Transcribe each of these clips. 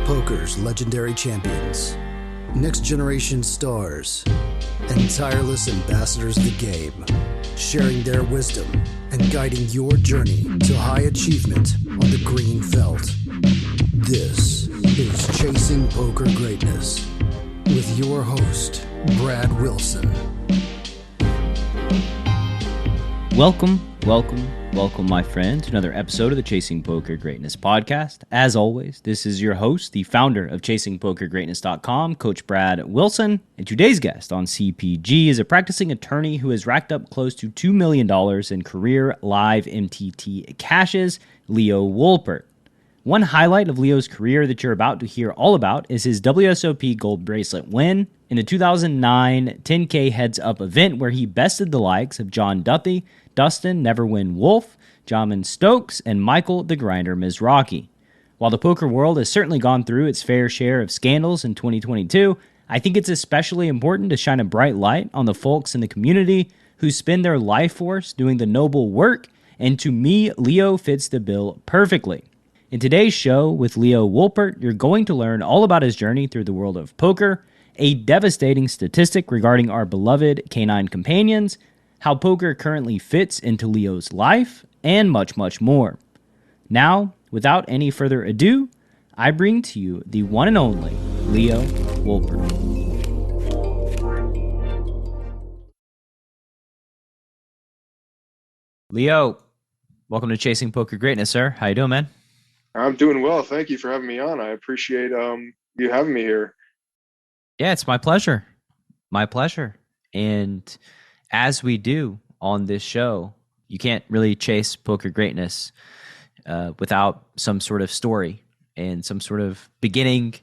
poker's legendary champions, next-generation stars, and tireless ambassadors of the game, sharing their wisdom and guiding your journey to high achievement on the green felt. This is Chasing Poker Greatness with your host, Brad Wilson. Welcome, my friend, to another episode of the Chasing Poker Greatness podcast. As always, this is your host, the founder of ChasingPokerGreatness.com, Coach Brad Wilson. And today's guest on CPG is a practicing attorney who has racked up close to $2 million in career live MTT cashes, Leo Wolpert. One highlight of Leo's career that you're about to hear all about is his WSOP gold bracelet win in the 2009 10K heads-up event where he bested the likes of John Duthie, Dustin, Neverwin, Woolf, Jamin Stokes, and Michael the Grinder Mizrachi. While the poker world has certainly gone through its fair share of scandals in 2022, I think it's especially important to shine a bright light on the folks in the community who spend their life force doing the noble work, and to me, Leo fits the bill perfectly. In today's show with Leo Wolpert, you're going to learn all about his journey through the world of poker, a devastating statistic regarding our beloved canine companions, how poker currently fits into Leo's life, and much, much more. Now, without any further ado, I bring to you the one and only Leo Wolpert. Leo, welcome to Chasing Poker Greatness, sir. How you doing, man? I'm doing well. Thank you for having me on. I appreciate you having me here. Yeah, it's my pleasure. My pleasure. And as we do on this show, you can't really chase poker greatness without some sort of story and some sort of beginning.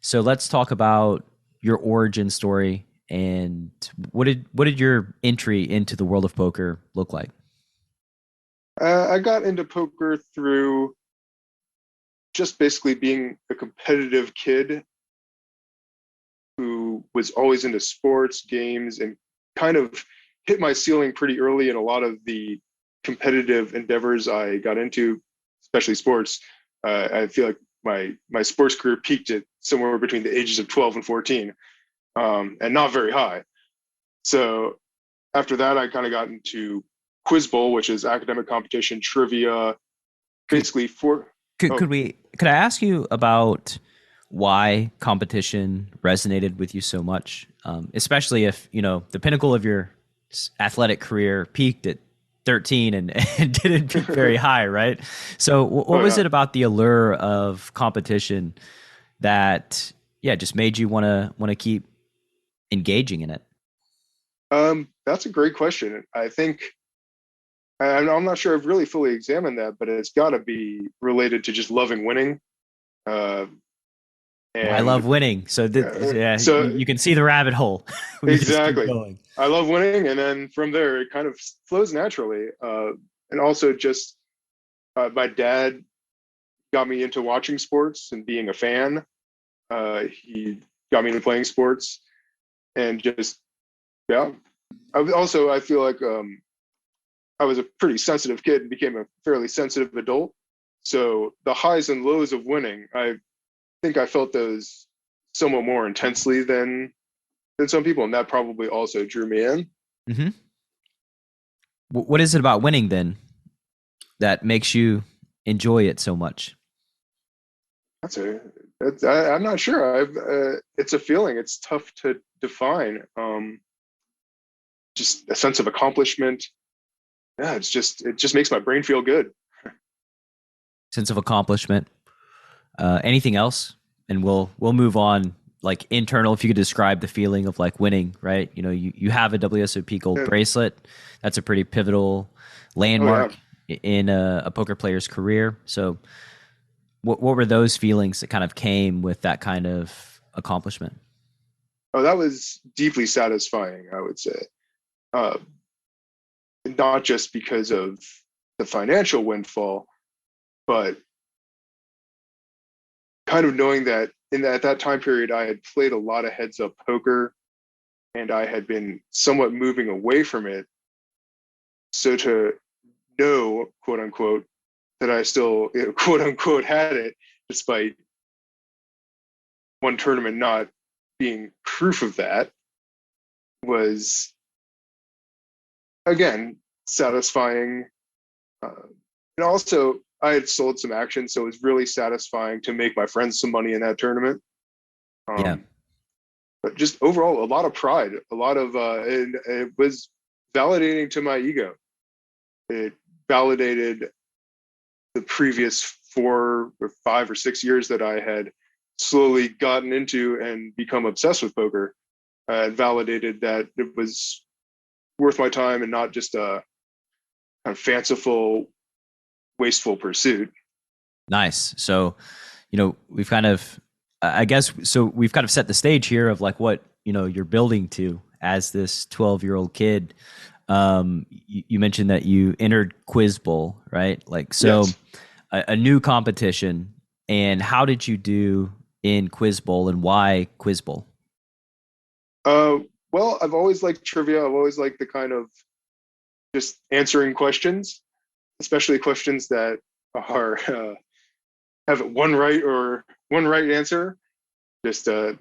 So let's talk about your origin story and what did your entry into the world of poker look like? I got into poker through just basically being a competitive kid who was always into sports, games, and kind of hit my ceiling pretty early in a lot of the competitive endeavors I got into, especially sports. I feel like my sports career peaked at somewhere between the ages of 12 and 14, and not very high. So after that, I kind of got into Quiz Bowl, which is academic competition, trivia, basically Could I ask you about why competition resonated with you so much, especially if, the pinnacle of your athletic career peaked at 13 and didn't peak very high, right? So what was it about the allure of competition that, just made you want to keep engaging in it? That's a great question. I think I'm not sure I've really fully examined that, but it's got to be related to just loving winning. I love winning. So, so you can see the rabbit hole. Exactly. I love winning. And then from there, it kind of flows naturally. And also just my dad got me into watching sports and being a fan. He got me into playing sports and just, I feel like I was a pretty sensitive kid and became a fairly sensitive adult. So the highs and lows of winning, I think I felt those somewhat more intensely than some people, and that probably also drew me in. Mm-hmm. What is it about winning then that makes you enjoy it so much? I'm not sure. It's a feeling. It's tough to define. Just a sense of accomplishment. Yeah, it just makes my brain feel good. Sense of accomplishment. Anything else? And we'll move on. Like internal, if you could describe the feeling of like winning, right? You have a WSOP gold bracelet. That's a pretty pivotal landmark in a poker player's career. So what were those feelings that kind of came with that kind of accomplishment? Oh, that was deeply satisfying, I would say. Not just because of the financial windfall, but kind of knowing that at that time period, I had played a lot of heads-up poker and I had been somewhat moving away from it. So to know, quote unquote, that I still, quote unquote, had it, despite one tournament not being proof of that was, again, satisfying. And also, I had sold some action, so it was really satisfying to make my friends some money in that tournament. Yeah. But just overall, a lot of pride, a lot of, and it was validating to my ego. It validated the previous 4 or 5 or 6 years that I had slowly gotten into and become obsessed with poker. It validated that it was worth my time and not just a kind of fanciful, wasteful pursuit. Nice. So, we've kind of, I guess, so we've kind of set the stage here of like what, you're building to as this 12-year-old kid. You mentioned that you entered Quiz Bowl, right? Like, so Yes. a new competition. And how did you do in Quiz Bowl, and why Quiz Bowl? Well, I've always liked trivia. I've always liked the kind of just answering questions, especially questions that are have one right answer. Just that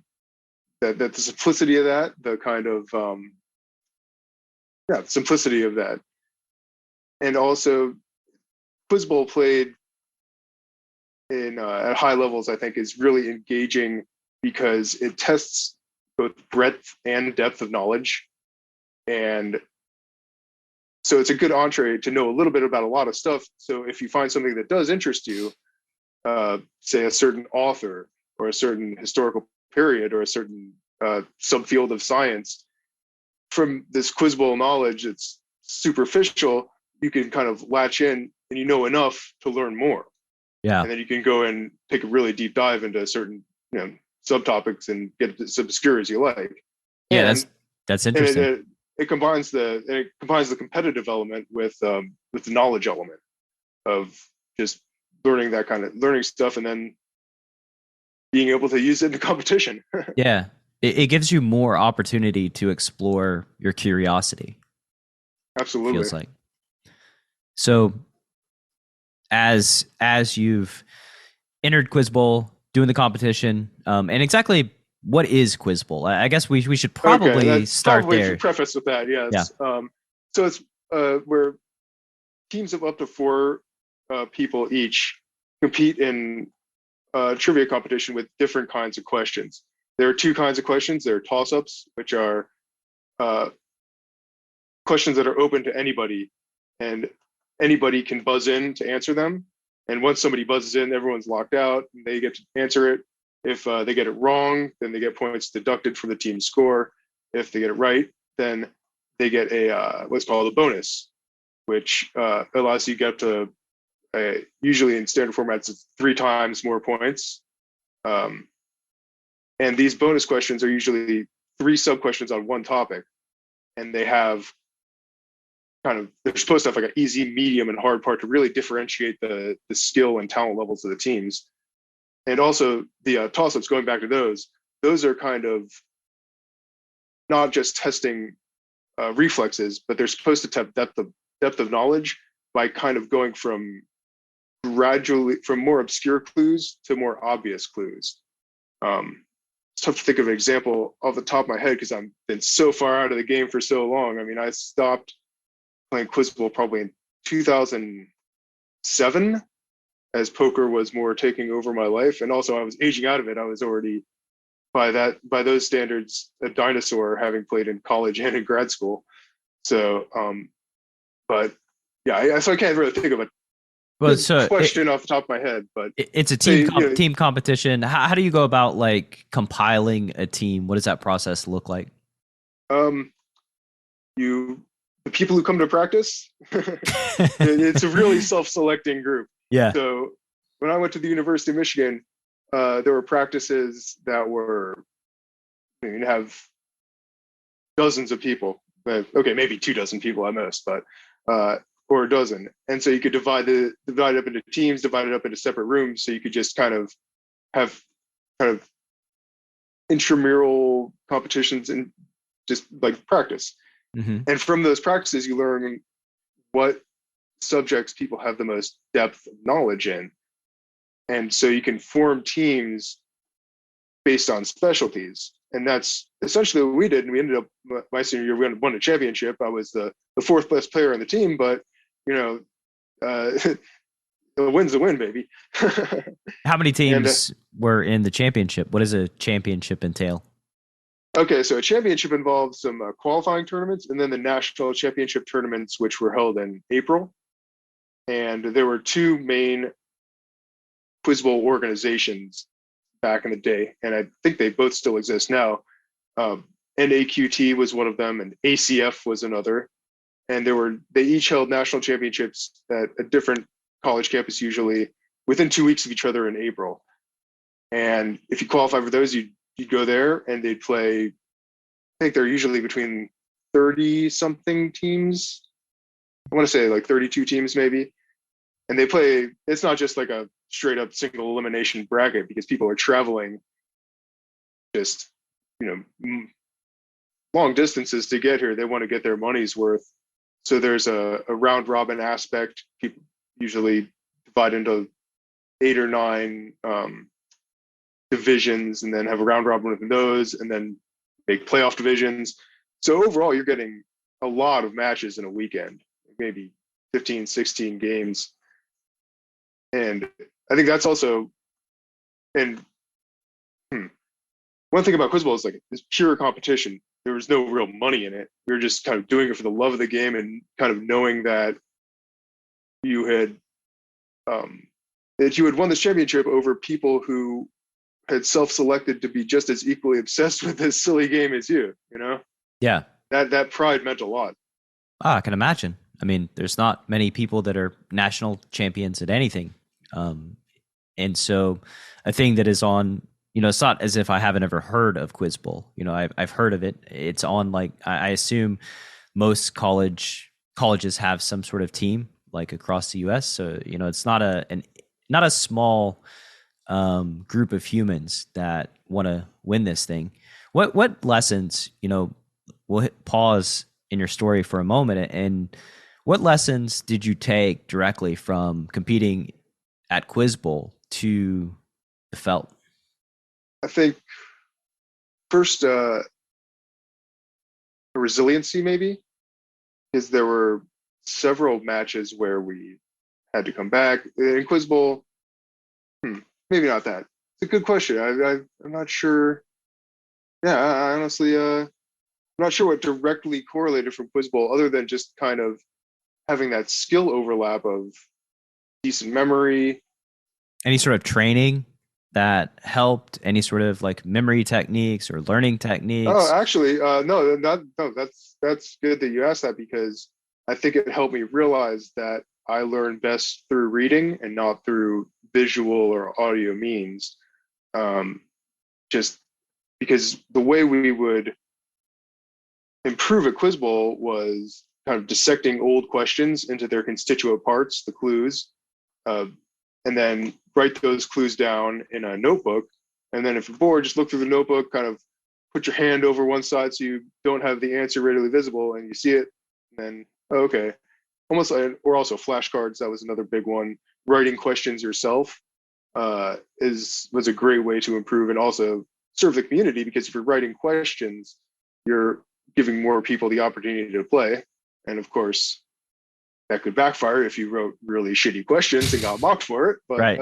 the simplicity of that, the kind of simplicity of that, and also Quiz Bowl played in at high levels, I think, is really engaging because it tests both breadth and depth of knowledge. And so it's a good entree to know a little bit about a lot of stuff. So if you find something that does interest you, say a certain author or a certain historical period or a certain subfield of science, from this Quiz Bowl knowledge, it's superficial, you can kind of latch in and you know enough to learn more. Yeah. And then you can go and take a really deep dive into certain, subtopics and get as obscure as you like. Yeah, and, that's interesting. And it combines the competitive element with the knowledge element of just learning stuff and then being able to use it in competition. Yeah, it gives you more opportunity to explore your curiosity. Absolutely. Feels like. So as you've entered Quiz Bowl, doing the competition, and exactly what is Quiz Bowl? I guess we should probably start probably there. Preface with that, yes. Yeah. So it's where teams of up to 4 people each compete in a trivia competition with different kinds of questions. There are 2 kinds of questions. There are toss-ups, which are questions that are open to anybody, and anybody can buzz in to answer them. And once somebody buzzes in, everyone's locked out and they get to answer it. If they get it wrong, then they get points deducted from the team score. If they get it right, then they get a what's called a bonus, which allows you to get up to usually in standard formats, it's 3 times more points. And these bonus questions are usually 3 sub questions on one topic, and they have they're supposed to have like an easy, medium, and hard part to really differentiate the skill and talent levels of the teams. And also the toss-ups, going back to those are kind of not just testing reflexes, but they're supposed to test depth of knowledge by kind of going from more obscure clues to more obvious clues. It's tough to think of an example off the top of my head because I've been so far out of the game for so long. I mean, I stopped playing Quiz Bowl probably in 2007 as poker was more taking over my life. And also I was aging out of it. I was already, by those standards, a dinosaur, having played in college and in grad school. So, but yeah, so I can't really think of a question off the top of my head, but it's a team competition. How do you go about like compiling a team? What does that process look like? The people who come to practice, it's a really self-selecting group. Yeah. So when I went to the University of Michigan, there were practices that were, you have dozens of people. Okay, maybe 24 people at most, but or a dozen. And so you could divide it up into teams, divide it up into separate rooms, so you could just kind of have intramural competitions and just like practice. Mm-hmm. And from those practices, you learn what subjects people have the most depth of knowledge in. And so you can form teams based on specialties. And that's essentially what we did. And we ended up, my senior year, we won a championship. I was the fourth best player on the team, but, a win's a win, baby. How many teams were in the championship? What does a championship entail? Okay, so a championship involves some qualifying tournaments and then the national championship tournaments, which were held in April. And there were two main Quiz Bowl organizations back in the day, and I think they both still exist now. NAQT was one of them, and ACF was another. And they each held national championships at a different college campus, usually within 2 weeks of each other in April. And if you qualify for those, you'd go there, and they'd play. I think they're usually between 30 something teams. I want to say like 32 teams maybe. And they play. It's not just like a straight up single elimination bracket, because people are traveling just long distances to get here. They want to get their money's worth. So there's a round robin aspect. People usually divide into 8 or 9 divisions, and then have a round robin within those, and then make playoff divisions. So overall, you're getting a lot of matches in a weekend, maybe 15, 16 games. And I think that's also, and one thing about Quiz Bowl is like it's pure competition. There was no real money in it. We were just kind of doing it for the love of the game, and kind of knowing that you had won this championship over people who had self-selected to be just as equally obsessed with this silly game as you. Yeah, that pride meant a lot. I can imagine. I mean, there's not many people that are national champions at anything. And so a thing that is on, it's not as if I haven't ever heard of Quiz Bowl. I've heard of it. It's on, like, I assume most colleges have some sort of team like across the US. So, it's not a small group of humans that want to win this thing. What lessons, we'll pause in your story for a moment, and what lessons did you take directly from competing at Quiz Bowl to the felt? I think first, resiliency maybe, because there were several matches where we had to come back. In Quiz Bowl, maybe not that. It's a good question. I'm not sure. Yeah, I honestly, I'm not sure what directly correlated from Quiz Bowl, other than just kind of having that skill overlap of decent memory. Any sort of training that helped? Any sort of like memory techniques or learning techniques? Oh, actually, no. That's good that you asked that, because I think it helped me realize that I learn best through reading and not through visual or audio means. Just because the way we would improve at Quiz Bowl was kind of dissecting old questions into their constituent parts, the clues, and then write those clues down in a notebook. And then if you're bored, just look through the notebook, kind of put your hand over one side so you don't have the answer readily visible, and you see it, and then, okay. Almost, or also flashcards, that was another big one. Writing questions yourself was a great way to improve and also serve the community, because if you're writing questions, you're giving more people the opportunity to play. And of course, that could backfire if you wrote really shitty questions and got mocked for it. But, right.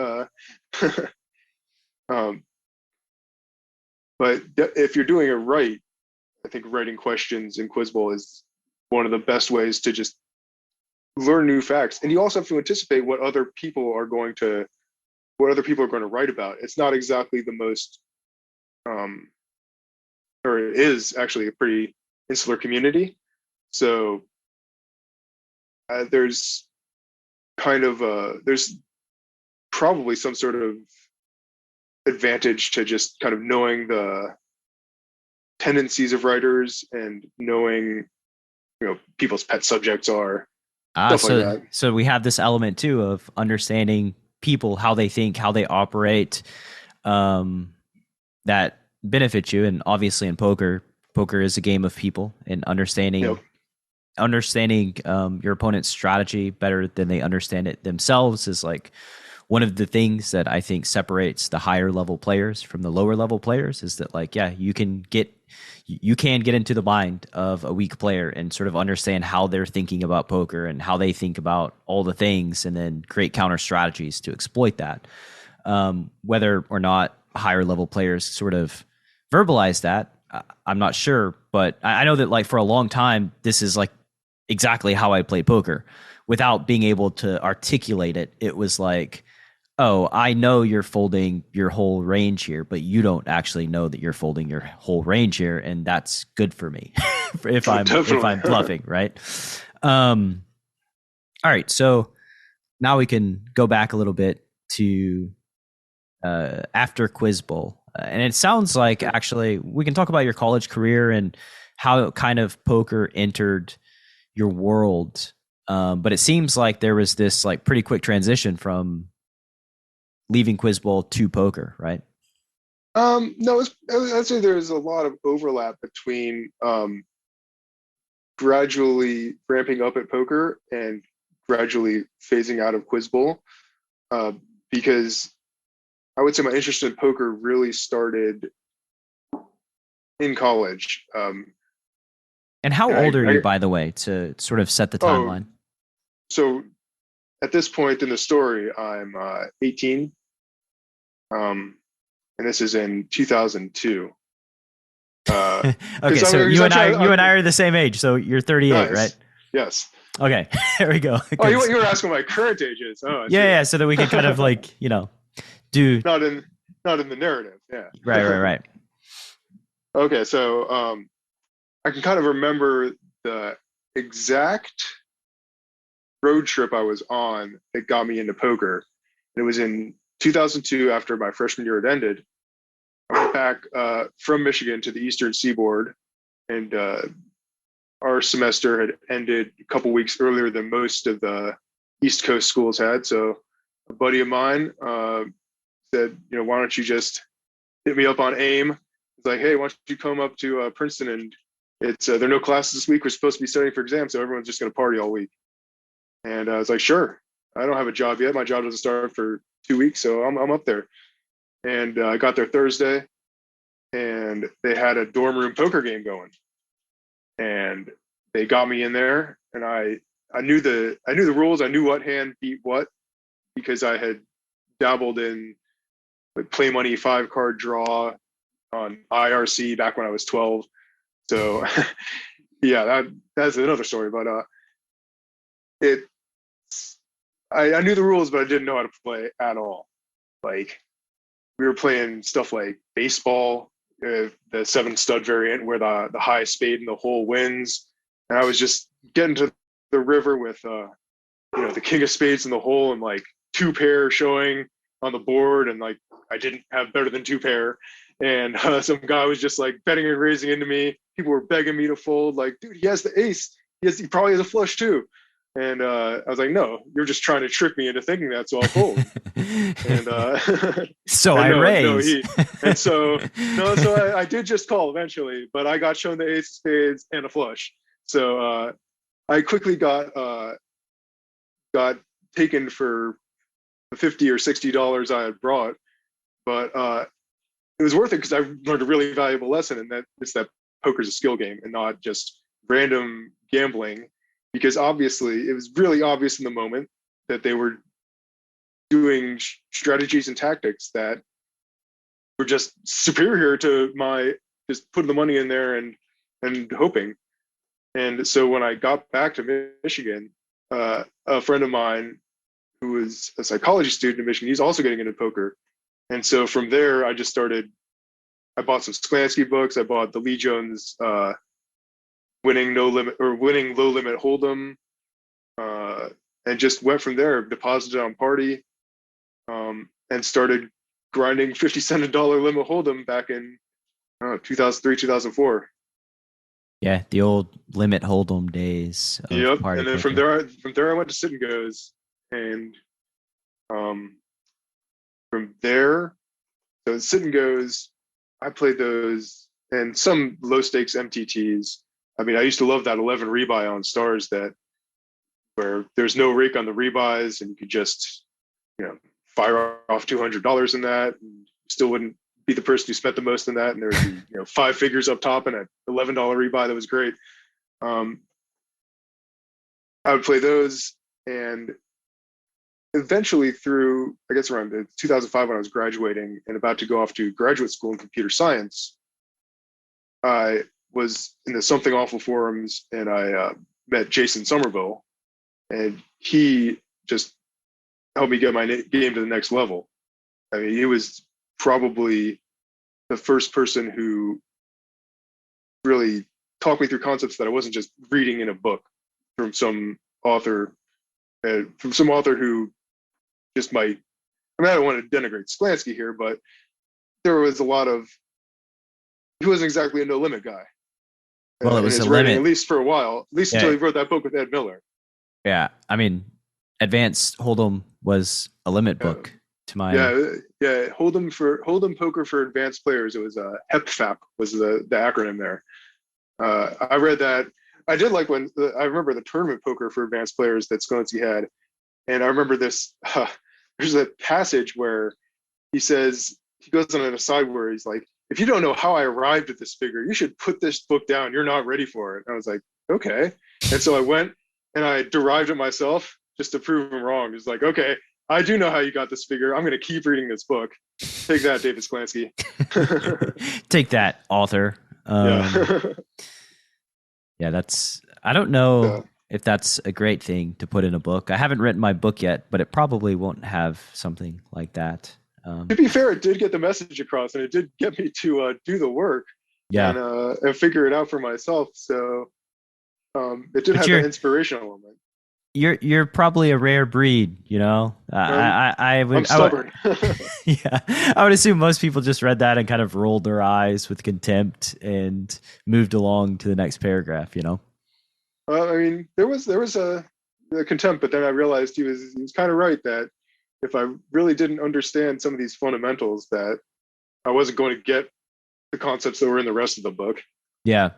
But if you're doing it right, I think writing questions in Quiz Bowl is one of the best ways to just learn new facts. And you also have to anticipate what other people are going to write about. It's not exactly the most, or it is actually a pretty insular community. So there's probably some sort of advantage to just kind of knowing the tendencies of writers and knowing, people's pet subjects are. So we have this element too of understanding people, how they think, how they operate, that benefits you. And obviously in poker is a game of people, and understanding your opponent's strategy better than they understand it themselves is like one of the things that I think separates the higher level players from the lower level players is that, like, yeah, you can get into the mind of a weak player and sort of understand how they're thinking about poker and how they think about all the things, and then create counter strategies to exploit that. Whether or not higher level players sort of verbalize that, I'm not sure, but I know that, like, for a long time, this is like exactly how I play poker. Without being able to articulate it, it was like, oh, I know you're folding your whole range here, but you don't actually know that you're folding your whole range here, and that's good for me if I'm bluffing, right? All right, so now we can go back a little bit to after Quiz Bowl, and it sounds like actually we can talk about your college career and how kind of poker entered your world. But it seems like there was this like pretty quick transition from leaving Quiz Bowl to poker, right? No, I'd say there's a lot of overlap between gradually ramping up at poker and gradually phasing out of Quiz Bowl, because I would say my interest in poker really started in college. And how old are you, by the way, to sort of set the timeline? So at this point in the story, I'm 18, and this is in 2002. Okay, so you and I are the same age, so you're 38, nice. Right? Yes. Okay, there we go. Oh, you were asking what my current age is. Oh, yeah, so that we can kind of like, do not in the narrative. Yeah. Right. Okay, so I can kind of remember the exact road trip I was on that got me into poker. It was in 2002, after my freshman year had ended. I went back from Michigan to the Eastern Seaboard, and our semester had ended a couple weeks earlier than most of the East Coast schools had. So a buddy of mine said, why don't you just hit me up on AIM? It's like, hey, why don't you come up to Princeton, and it's there are no classes this week. We're supposed to be studying for exams, so everyone's just going to party all week. And I was like, sure. I don't have a job yet. My job doesn't start for 2 weeks, so I'm up there. And I got there Thursday, and they had a dorm room poker game going. And they got me in there, and I knew the rules. I knew what hand beat what, because I had dabbled in like play money 5-card draw on IRC back when I was 12. So yeah, that's another story. But I knew the rules, but I didn't know how to play at all. Like, we were playing stuff like baseball, the 7-stud variant where the high spade in the hole wins, and I was just getting to the river with the king of spades in the hole and like 2-pair showing on the board, and like I didn't have better than 2-pair, and some guy was just like betting and raising into me. People were begging me to fold, like, dude, he has the ace. He probably has a flush too. And I was like, no, you're just trying to trick me into thinking that, so I'll fold. And so I raised. So I did just call eventually, but I got shown the ace of spades and a flush. So I quickly got taken for the $50 or $60 I had brought, but it was worth it because I learned a really valuable lesson, and that is that poker's a skill game and not just random gambling. Because obviously, it was really obvious in the moment that they were doing strategies and tactics that were just superior to my just putting the money in there and hoping. And so when I got back to Michigan, a friend of mine who was a psychology student in Michigan, he's also getting into poker. And so from there, I bought some Sklansky books. I bought the Lee Jones winning low limit hold'em, and just went from there. Deposited on Party, and started grinding 50-cent a dollar limit hold'em back in 2003, 2004. Yeah, the old limit hold'em days. Yep, and then from there I went to Sit and Goes, and from there, so Sit and Goes, I played those and some low stakes MTTs. I mean, I used to love that 11 rebuy on Stars where there's no rake on the rebuys, and you could just, fire off $200 in that, and still wouldn't be the person who spent the most in that. And there would be, 5 figures up top and an $11 rebuy that was great. I would play those, and eventually through, I guess around 2005 when I was graduating and about to go off to graduate school in computer science, I was in the Something Awful forums, and I met Jason Somerville, and he just helped me get my game to the next level. I mean, he was probably the first person who really talked me through concepts that I wasn't just reading in a book from some author who just might, I don't want to denigrate Sklansky here, but there was a lot of, he wasn't exactly a no limit guy. Well, it was a limit, at least for a while, at least until he wrote that book with Ed Miller. Yeah, I mean, Advanced Hold'em was a limit book to my Hold'em Poker for Advanced Players. It was HEPFAP was the acronym there. I read that. I did like when I remember the Tournament Poker for Advanced Players that Sklansky had, and I remember this. There's a passage where he says, he goes on an aside where he's like, if you don't know how I arrived at this figure, you should put this book down. You're not ready for it. And I was like, okay. And so I went and I derived it myself just to prove him wrong. It's like, okay, I do know how you got this figure. I'm going to keep reading this book. Take that, David Sklansky. Take that, author. Yeah, that's, I don't know if that's a great thing to put in a book. I haven't written my book yet, but it probably won't have something like that. To be fair, it did get the message across, and it did get me to do the work and figure it out for myself. So it did have an inspirational element. You're probably a rare breed, I'm stubborn. I would assume most people just read that and kind of rolled their eyes with contempt and moved along to the next paragraph. I mean, there was a contempt, but then I realized he was kind of right that if I really didn't understand some of these fundamentals, that I wasn't going to get the concepts that were in the rest of the book. Yeah.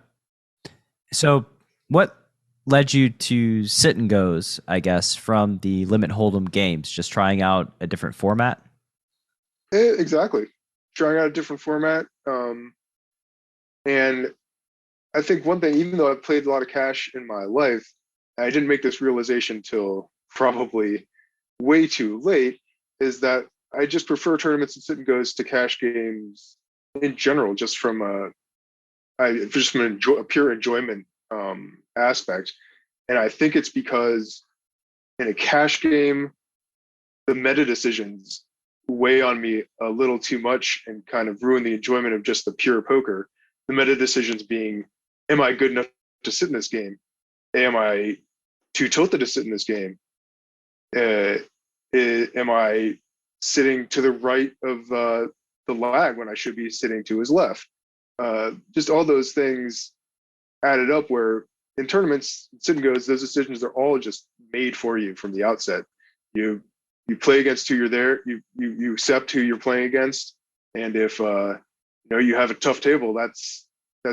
So what led you to sit and goes, I guess, from the Limit Hold'em games, just trying out a different format? Exactly. Trying out a different format. And I think one thing, even though I've played a lot of cash in my life, I didn't make this realization till probably way too late, is that I just prefer tournaments and sit and goes to cash games in general, just from a pure enjoyment aspect. And I think it's because in a cash game, the meta decisions weigh on me a little too much and kind of ruin the enjoyment of just the pure poker. The meta decisions being, am I good enough to sit in this game? Am I too tilted to sit in this game? Am I sitting to the right of the lag when I should be sitting to his left? Just all those things added up, where in tournaments, sit and goes, those decisions are all just made for you from the outset. You play against who you're there. You accept who you're playing against, and if you have a tough table, that's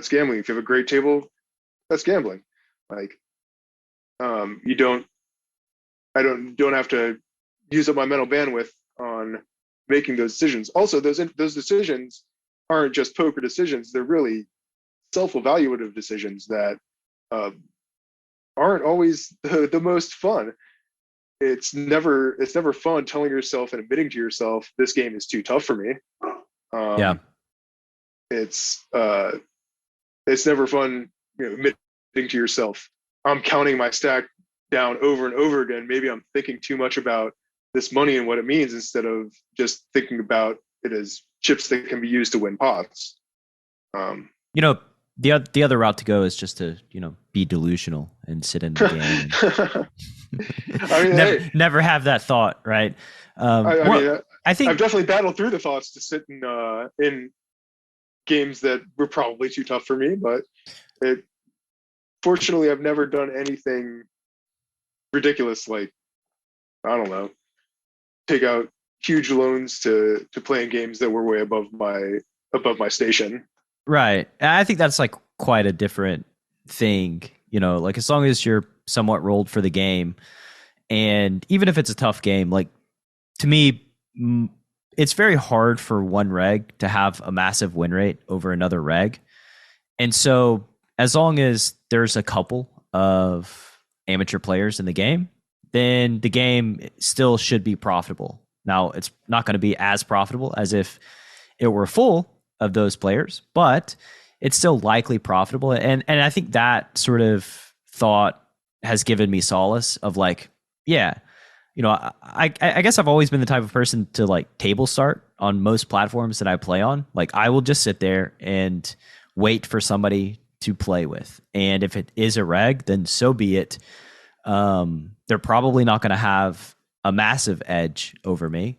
gambling. If you have a great table, that's gambling. Like I don't have to use up my mental bandwidth on making those decisions. Also, those decisions aren't just poker decisions. They're really self-evaluative decisions that aren't always the most fun. It's never fun telling yourself and admitting to yourself, this game is too tough for me. It's never fun, admitting to yourself, I'm counting my stack down over and over again. Maybe I'm thinking too much about this money and what it means, instead of just thinking about it as chips that can be used to win pots. The other route to go is just to, be delusional and sit in the game. I mean, never have that thought, right? I think I've definitely battled through the thoughts to sit in games that were probably too tough for me, but fortunately, I've never done anything ridiculous, like, I don't know, take out huge loans to play in games that were way above my station. Right. I think that's like quite a different thing, like as long as you're somewhat rolled for the game, and even if it's a tough game, like to me, it's very hard for one reg to have a massive win rate over another reg. And so as long as there's a couple of amateur players in the game, then the game still should be profitable. Now, it's not going to be as profitable as if it were full of those players, but it's still likely profitable. And I think that sort of thought has given me solace of like, yeah, I guess I've always been the type of person to like table start on most platforms that I play on. Like I will just sit there and wait for somebody to play with. And if it is a reg, then so be it. They're probably not going to have a massive edge over me.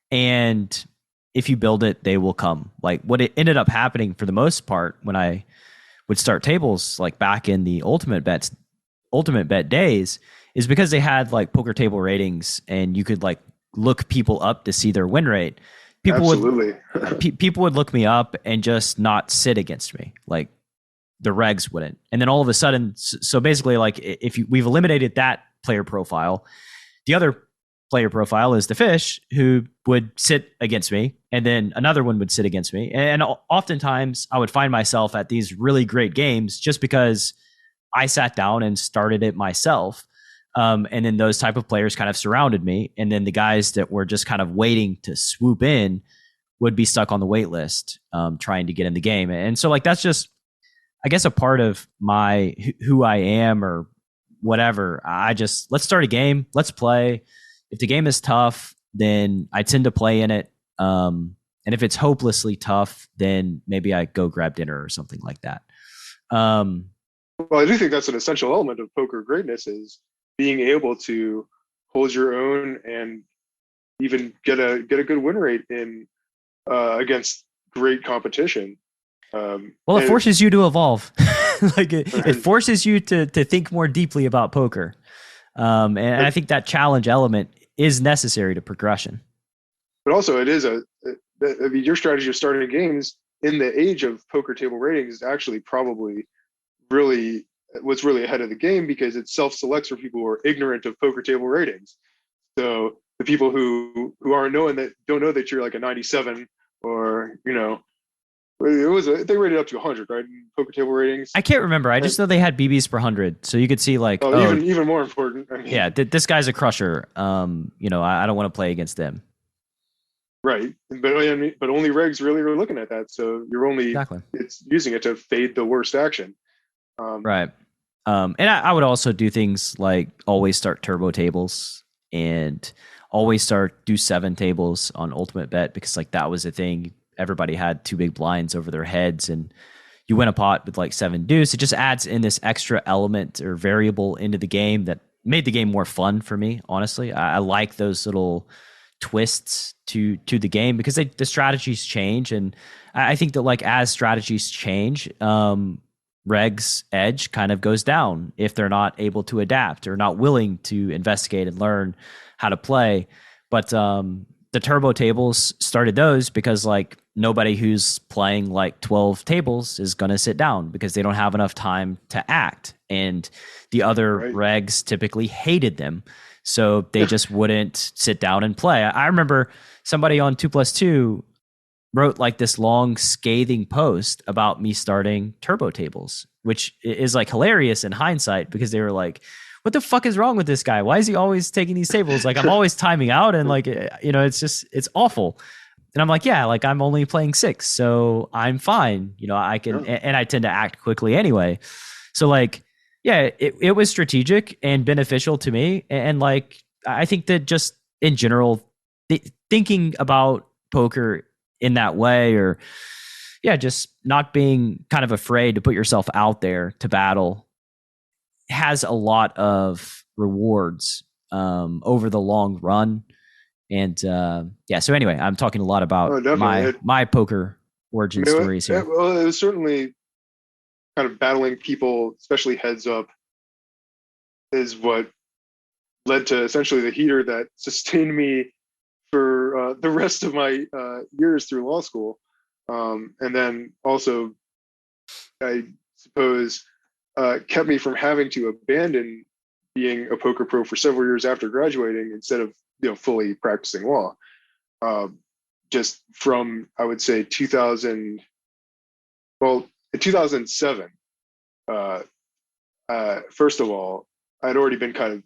And if you build it, they will come. Like what it ended up happening for the most part when I would start tables, like back in the ultimate bet days, is because they had like poker table ratings and you could like look people up to see their win rate. Absolutely. People would look me up and just not sit against me. Like the regs wouldn't. And then all of a sudden, so basically like if we've eliminated that player profile, the other player profile is the fish who would sit against me, and then another one would sit against me. And oftentimes I would find myself at these really great games just because I sat down and started it myself. And then those type of players kind of surrounded me. And then the guys that were just kind of waiting to swoop in would be stuck on the wait list, trying to get in the game. And so like, that's just, I guess, a part of my, who I am or whatever. Let's start a game. Let's play. If the game is tough, then I tend to play in it. And if it's hopelessly tough, then maybe I go grab dinner or something like that. Well, I do think that's an essential element of poker greatness, is being able to hold your own and even get a good win rate in against great competition. Well, it forces you to evolve. Like it forces you to think more deeply about poker. And I think that challenge element is necessary to progression. But also it is your strategy of starting games in the age of poker table ratings is actually probably really what's really ahead of the game, because it self-selects for people who are ignorant of poker table ratings. So the people who aren't don't know that you're like a 97 or, they rated up to 100, right? In poker table ratings. I can't remember. I just know they had BBs per 100. So you could see like, even more important. I mean, yeah, this guy's a crusher. I don't want to play against them. Right. But only regs really are looking at that. So you're only, exactly. It's using it to fade the worst action. Right. And I would also do things like always start turbo tables and always do 7 tables on ultimate bet, because like that was a thing. Everybody had 2 big blinds over their heads and you win a pot with like 7 deuce. It just adds in this extra element or variable into the game that made the game more fun for me. Honestly, I like those little twists to the game because the strategies change. And I think that like as strategies change, reg's edge kind of goes down if they're not able to adapt or not willing to investigate and learn how to play. But the turbo tables started those because like nobody who's playing like 12 tables is going to sit down because they don't have enough time to act. And the other regs typically hated them. So they just wouldn't sit down and play. I remember somebody on 2+2 wrote like this long scathing post about me starting turbo tables, which is like hilarious in hindsight because they were like, what the fuck is wrong with this guy? Why is he always taking these tables? Like I'm always timing out and like, it's awful. And I'm like, yeah, like I'm only playing 6, so I'm fine. I can, and I tend to act quickly anyway. So like, yeah, it was strategic and beneficial to me. And like, I think that just in general, thinking about poker in that way, or just not being kind of afraid to put yourself out there to battle, has a lot of rewards over the long run. And so anyway, I'm talking a lot about my poker origin stories here. Well, it was certainly kind of battling people, especially heads up, is what led to essentially the heater that sustained me for the rest of my years through law school. And then also, I suppose, kept me from having to abandon being a poker pro for several years after graduating instead of fully practicing law. just from, I would say, 2000. Well, in 2007, first of all, I'd already been kind of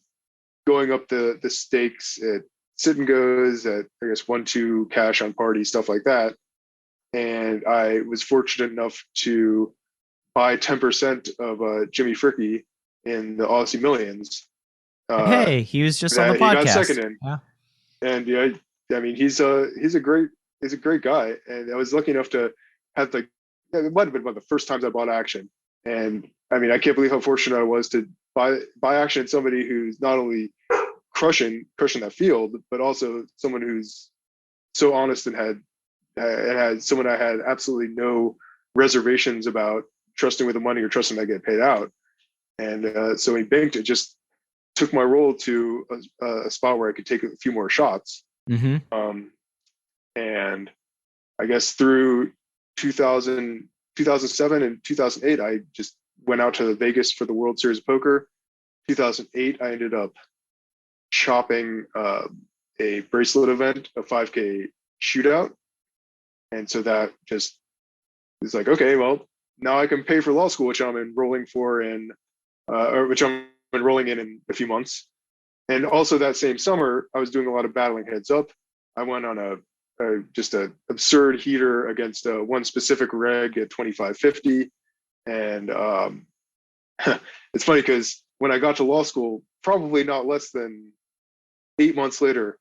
going up the stakes at sit and goes, at I guess 1-2 cash on party, stuff like that. And I was fortunate enough to buy 10% of Jimmy Fricke in the Aussie Millions. Hey, he was just on the He got podcast. second in. Yeah. And yeah, I mean, he's a great guy. And I was lucky enough to have it might have been one of the first times I bought action. And I mean, I can't believe how fortunate I was to buy action somebody who's not only crushing that field, but also someone who's so honest and had someone I had absolutely no reservations about trusting with the money or trusting I get paid out. And so he banked it, just took my role to a spot where I could take a few more shots. Mm-hmm. And I guess through 2007 and 2008, I just went out to Vegas for the World Series of Poker. 2008, I ended up shopping a bracelet event, a 5K shootout. And so that just is like, okay, well, now I can pay for law school, which I'm enrolling for which I'm enrolling in a few months. And also that same summer, I was doing a lot of battling heads up. I went on just an absurd heater against one specific reg at 2550. And it's funny because when I got to law school, probably not less than 8 months later,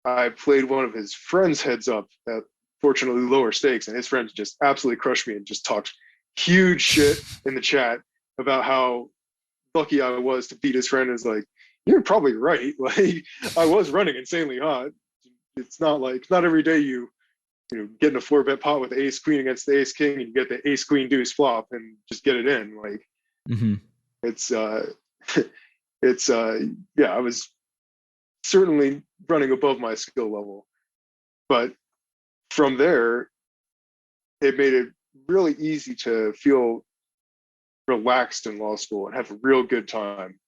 I played one of his friends heads up at fortunately lower stakes, and his friends just absolutely crushed me and just talked huge shit in the chat about how lucky I was to beat his friend. Is like, you're probably right. Like, I was running insanely hot. It's not every day you get in a 4-bet pot with the ace queen against the ace king and you get the ace queen deuce flop and just get it in. Like, Mm-hmm. it's yeah, I was certainly running above my skill level, but from there, it made it really easy to feel relaxed in law school and have a real good time.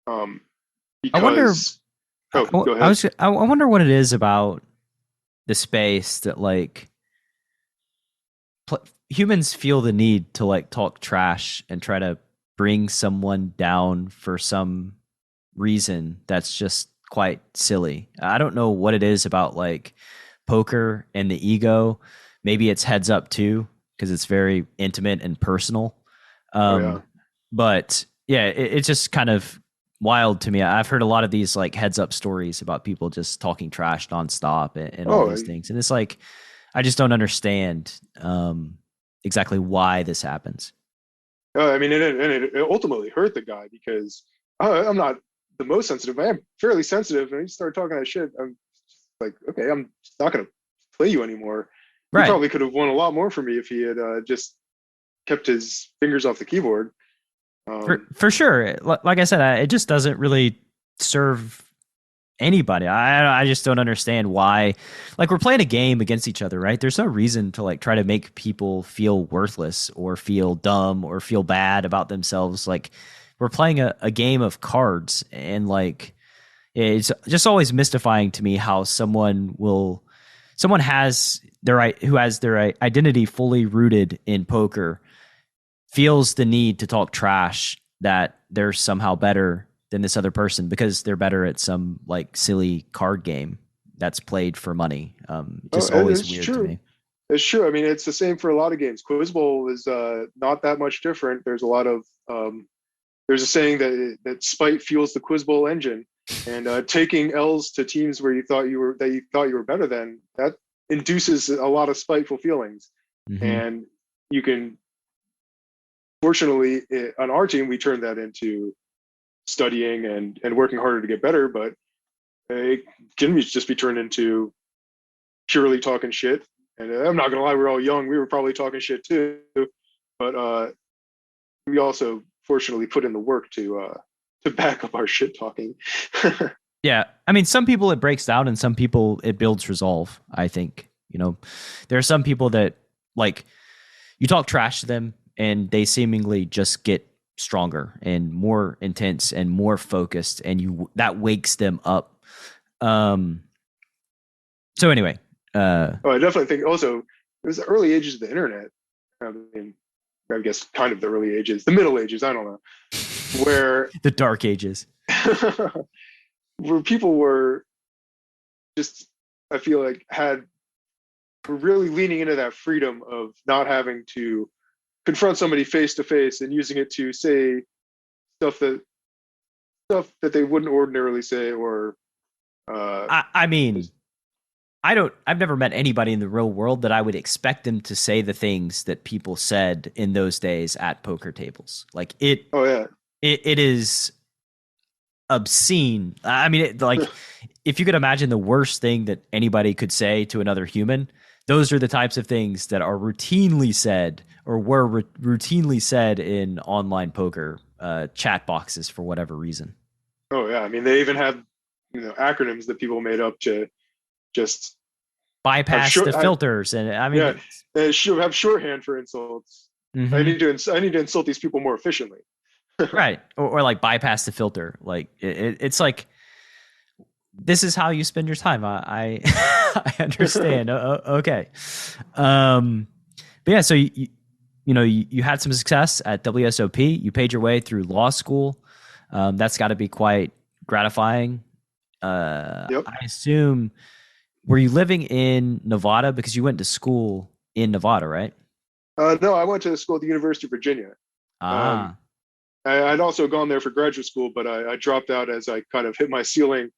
I wonder. Because, go ahead. I wonder what it is about the space that like humans feel the need to like talk trash and try to bring someone down for some reason that's just quite silly. I don't know what it is about like poker and the ego. Maybe it's heads up too, because it's very intimate and personal. Yeah. But yeah, it's just kind of wild to me. I've heard a lot of these like heads up stories about people just talking trash nonstop and all these things. And it's like, I just don't understand exactly why this happens. I mean, it ultimately hurt the guy because I'm not the most sensitive. I am fairly sensitive, and he started talking that shit. I'm like, okay, I'm just not going to play you anymore. Right. He probably could have won a lot more for me if he had just kept his fingers off the keyboard. For sure. Like I said, it just doesn't really serve anybody. I just don't understand why. Like, we're playing a game against each other, right? There's no reason to like try to make people feel worthless or feel dumb or feel bad about themselves. Like, we're playing a game of cards, and like, it's just always mystifying to me how someone has their identity fully rooted in poker feels the need to talk trash that they're somehow better than this other person because they're better at some like silly card game that's played for money. Just always weird to me. It's true. I mean, it's the same for a lot of games. Quiz Bowl is not that much different. There's a lot of there's a saying that spite fuels the Quiz Bowl engine, and taking L's to teams where you thought you were better than, that induces a lot of spiteful feelings. Mm-hmm. And you can, fortunately, on our team, we turned that into studying and working harder to get better, but it can just be turned into purely talking shit. And I'm not gonna lie, we're all young. We were probably talking shit too, but we also fortunately put in the work to back up our shit talking. Yeah, I mean, some people it breaks down, and some people it builds resolve. I think, there are some people that like you talk trash to them, and they seemingly just get stronger and more intense and more focused, and that wakes them up. So anyway, I definitely think also it was the early ages of the internet. I mean, I guess kind of the early ages, the middle ages, I don't know, where The dark ages. where people were just, I feel like were really leaning into that freedom of not having to confront somebody face to face and using it to say stuff that they wouldn't ordinarily say, or I mean, I've never met anybody in the real world that I would expect them to say the things that people said in those days at poker tables. Like oh yeah, it is obscene. I mean, like if you could imagine the worst thing that anybody could say to another human, those are the types of things that are routinely said or were routinely said in online poker chat boxes for whatever reason. oh yeah. I mean, they even have acronyms that people made up to just Bypass the filters, and I mean, yeah, they should have shorthand for insults. mm-hmm. I need to insult these people more efficiently. Right, or like bypass the filter. Like it's like, this is how you spend your time. I I understand. Okay. But yeah, so you had some success at WSOP. You paid your way through law school. That's got to be quite gratifying. Yep. I assume, were you living in Nevada because you went to school in Nevada, right? No, I went to school at the University of Virginia. Ah, I'd also gone there for graduate school, but I dropped out as I kind of hit my ceiling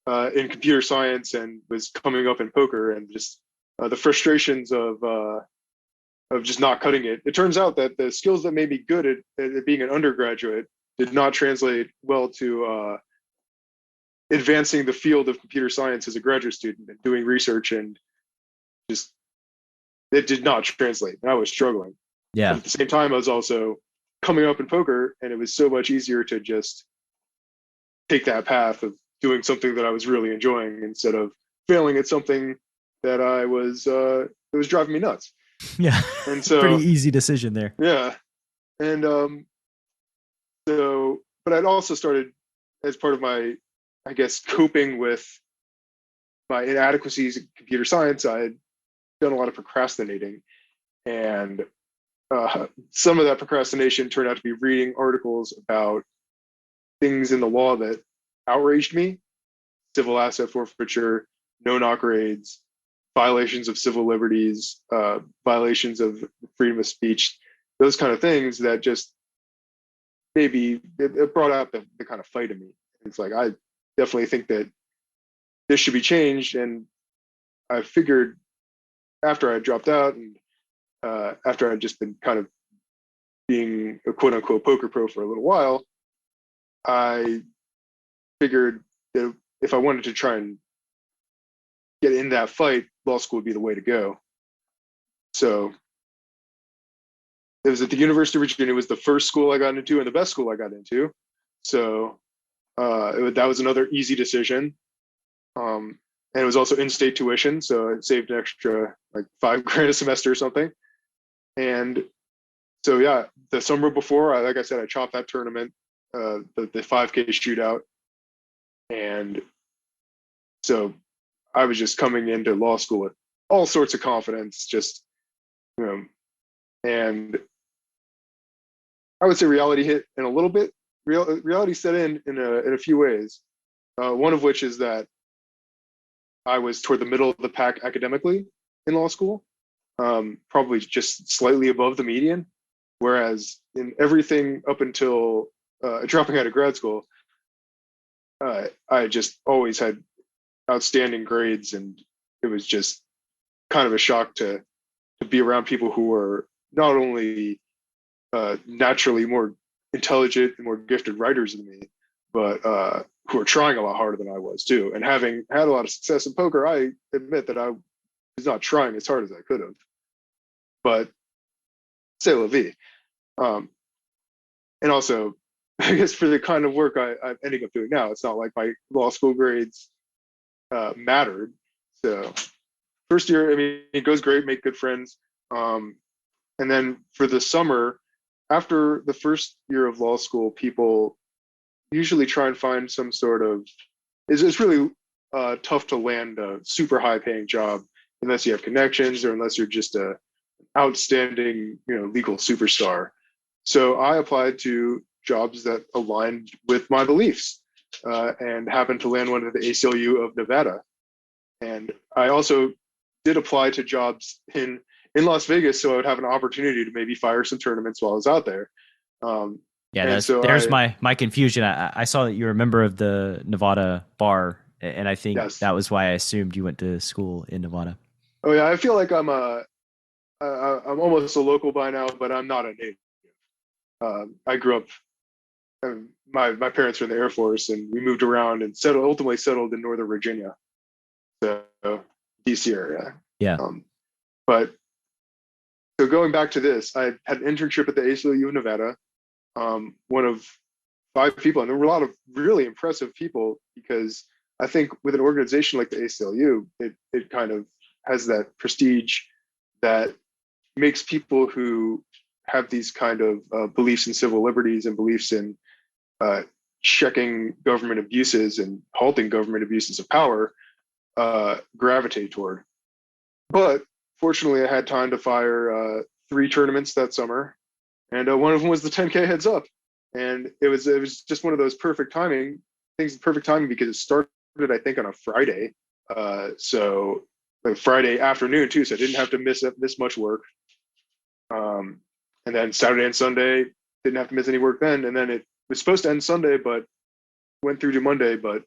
in computer science and was coming up in poker, and just the frustrations of just not cutting it. It turns out that the skills that made me good at being an undergraduate did not translate well to advancing the field of computer science as a graduate student and doing research, and just it did not translate. And I was struggling. yeah. But at the same time, I was also coming up in poker, and it was so much easier to just take that path of doing something that I was really enjoying instead of failing at something that it was driving me nuts. Yeah. And so pretty easy decision there. yeah. And but I'd also started, as part of my, I guess, coping with my inadequacies in computer science, I had done a lot of procrastinating, and some of that procrastination turned out to be reading articles about things in the law that outraged me: civil asset forfeiture, no-knock raids, violations of civil liberties, violations of freedom of speech, those kind of things that just maybe it brought out the kind of fight in me. It's like, I definitely think that this should be changed. And I figured, after I dropped out and after I'd just been kind of being a quote unquote poker pro for a little while, I figured that if I wanted to try and get in that fight, law school would be the way to go. So it was at the University of Virginia. It was the first school I got into and the best school I got into. So that was another easy decision. And it was also in-state tuition, so it saved an extra like $5,000 a semester or something. And so yeah, the summer before, like I said, I chopped that tournament, the 5K shootout, and so I was just coming into law school with all sorts of confidence, just and I would say reality hit in a little bit. Reality set in a few ways. One of which is that I was toward the middle of the pack academically in law school, probably just slightly above the median. Whereas in everything up until dropping out of grad school, I just always had outstanding grades, and it was just kind of a shock to be around people who were not only naturally more intelligent and more gifted writers than me, but who were trying a lot harder than I was too. And having had a lot of success in poker, I admit that I was not trying as hard as I could have. But c'est la vie. And also, I guess for the kind of work I'm ending up doing now, it's not like my law school grades mattered. So first year, I mean, it goes great, make good friends. And then for the summer, after the first year of law school, people usually try and find some sort of, it's really tough to land a super high paying job unless you have connections or unless you're just a outstanding, legal superstar. So I applied to jobs that aligned with my beliefs, and happened to land one at the ACLU of Nevada. And I also did apply to jobs in Las Vegas, so I would have an opportunity to maybe fire some tournaments while I was out there. There's my confusion. I saw that you're a member of the Nevada bar, and I think that was why I assumed you went to school in Nevada. Oh yeah, I feel like I'm almost a local by now, but I'm not a native. I grew up. My parents were in the Air Force, and we moved around and ultimately settled in Northern Virginia, so DC area. Yeah. But so going back to this, I had an internship at the ACLU of Nevada. One of 5 people, and there were a lot of really impressive people, because I think with an organization like the ACLU, it kind of has that prestige that makes people who have these kind of beliefs in civil liberties and beliefs in checking government abuses and halting government abuses of power gravitate toward. But fortunately, I had time to fire 3 tournaments that summer, and one of them was the 10K heads up, and it was just one of those perfect timing because it started, I think, on a Friday, so like Friday afternoon too, so I didn't have to miss much work. And then Saturday and Sunday didn't have to miss any work then, and then it was supposed to end Sunday, but went through to Monday. But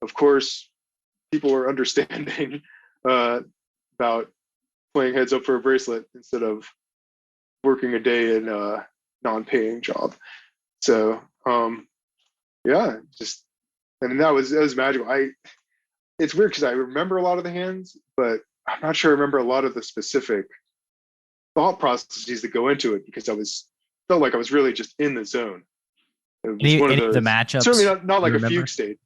of course, people were understanding about playing heads up for a bracelet instead of working a day in a non-paying job. So that was magical. It's weird because I remember a lot of the hands, but I'm not sure I remember a lot of the specific thought processes that go into it, because felt like I was really just in the zone. It was any of the matchups? Certainly not like a fugue state.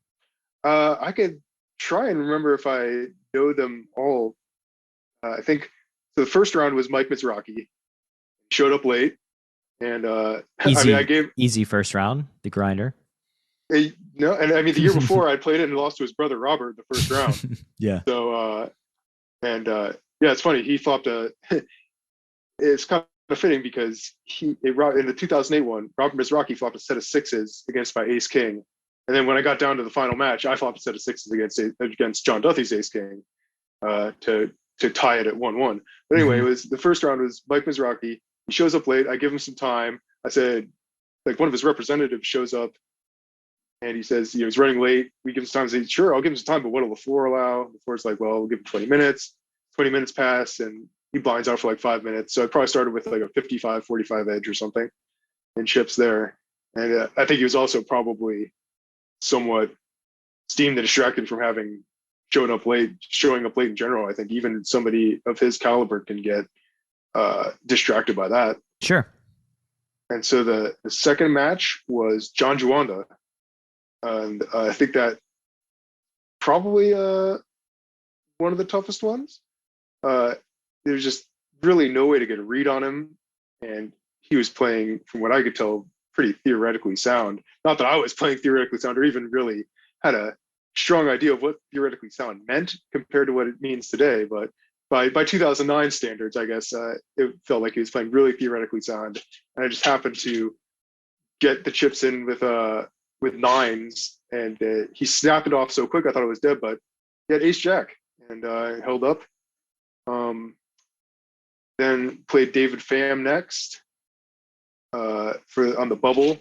I could try and remember if I know them all. I think so. The first round was Mike Mizrachi. Showed up late, and easy first round, the grinder. The year before I played it and lost to his brother Robert the first round. Yeah. So it's funny. He flopped it's kind of fitting because in the 2008 one, Robert Mizrachi flopped a set of 6s against my ace king, and then when I got down to the final match, I flopped a set of 6s against John Duthie's ace king to tie it at 1-1. But anyway, it was the first round was Mike Mizrachi. He shows up late. I give him some time. I said, like, one of his representatives shows up, and he says, he's running late. We give him some time. I say, sure, I'll give him some time, but what will the floor allow? The floor's like, well, we'll give him 20 minutes. 20 minutes pass, and he blinds out for like 5 minutes. So I probably started with like a 55-45 edge or something and chips there. And I think he was also probably somewhat steamed and distracted from having showing up late in general. I think even somebody of his caliber can get distracted by that. Sure. And so the second match was John Juanda. And I think that probably one of the toughest ones. There's just really no way to get a read on him. And he was playing, from what I could tell, pretty theoretically sound. Not that I was playing theoretically sound or even really had a strong idea of what theoretically sound meant compared to what it means today. But by 2009 standards, I guess, it felt like he was playing really theoretically sound. And I just happened to get the chips in with 9s, and he snapped it off so quick I thought it was dead, but he had ace jack and held up. Then played David Pham next on the bubble,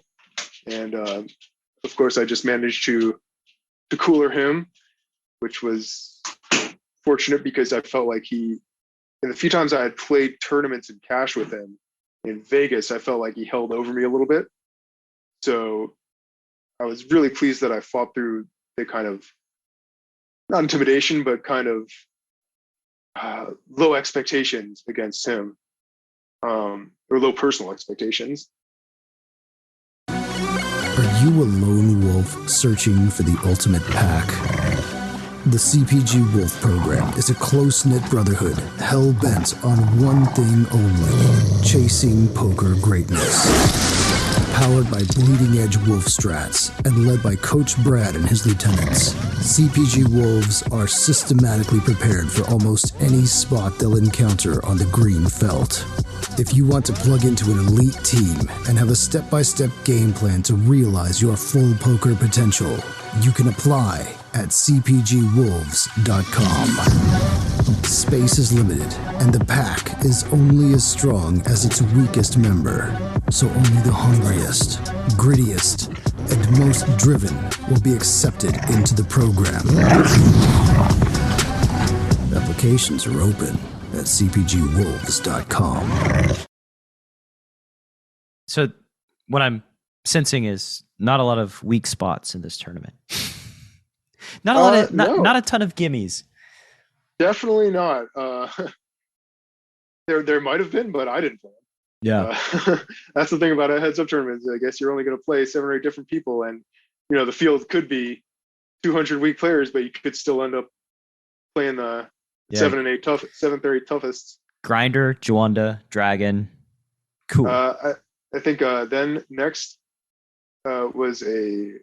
and of course I just managed to cooler him, which was fortunate because I felt like in the few times I had played tournaments in cash with him in Vegas, I felt like he held over me a little bit. So I was really pleased that I fought through the kind of, not intimidation, but kind of low expectations against him, or low personal expectations. Are you a lone wolf searching for the ultimate pack? The CPG Wolf program is a close-knit brotherhood hell-bent on one thing only: chasing poker greatness. Powered by bleeding-edge Wolf strats and led by Coach Brad and his lieutenants, CPG Wolves are systematically prepared for almost any spot they'll encounter on the green felt. If you want to plug into an elite team and have a step-by-step game plan to realize your full poker potential, you can apply at cpgwolves.com. Space is limited, and the pack is only as strong as its weakest member. So only the hungriest, grittiest, and most driven will be accepted into the program. Applications are open at cpgwolves.com. So what I'm sensing is not a lot of weak spots in this tournament. Not a lot of, not a ton of gimmies. Definitely not. There might have been, but I didn't play. Yeah. That's the thing about a heads-up tournament. I guess you're only going to play 7 or 8 different people, and the field could be 200 weak players, but you could still end up playing the 7th or 8 toughest. Grinder, Juanda, Dragon. Cool. I think then next was I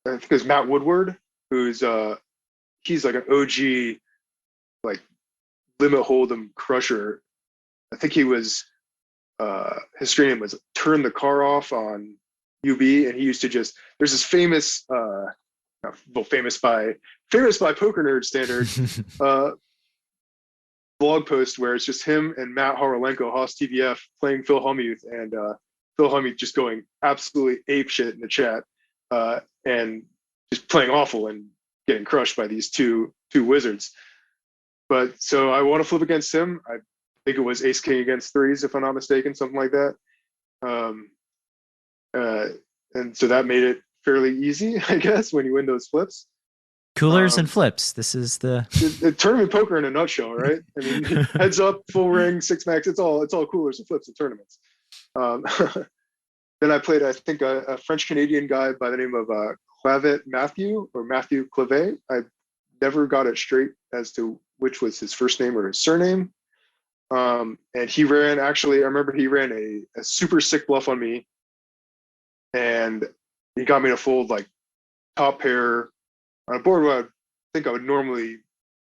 think it was Matt Woodward, who's he's like an OG, like limit hold'em crusher. I think he was his screen name was Turn the Car Off on UB, and he used to just there's this famous famous by poker nerd standards blog post where it's just him and Matt Horolenko, Haas TVF, playing Phil Hellmuth, and Phil Hellmuth just going absolutely ape shit in the chat and just playing awful and getting crushed by these two wizards. But so I want to flip against him. I think it was Ace King against threes, if I'm not mistaken, something like that. And so that made it fairly easy, I guess, when you win those flips. Coolers and flips. This is the tournament poker in a nutshell, right? I mean, heads up, full ring, 6 max. It's all coolers and flips in tournaments. Then I played, I think, a French Canadian guy by the name of Matthew Clavet. I never got it straight as to which was his first name or his surname. And he ran, actually, I remember he ran a super sick bluff on me, and he got me to fold like top pair on a board where I think I would normally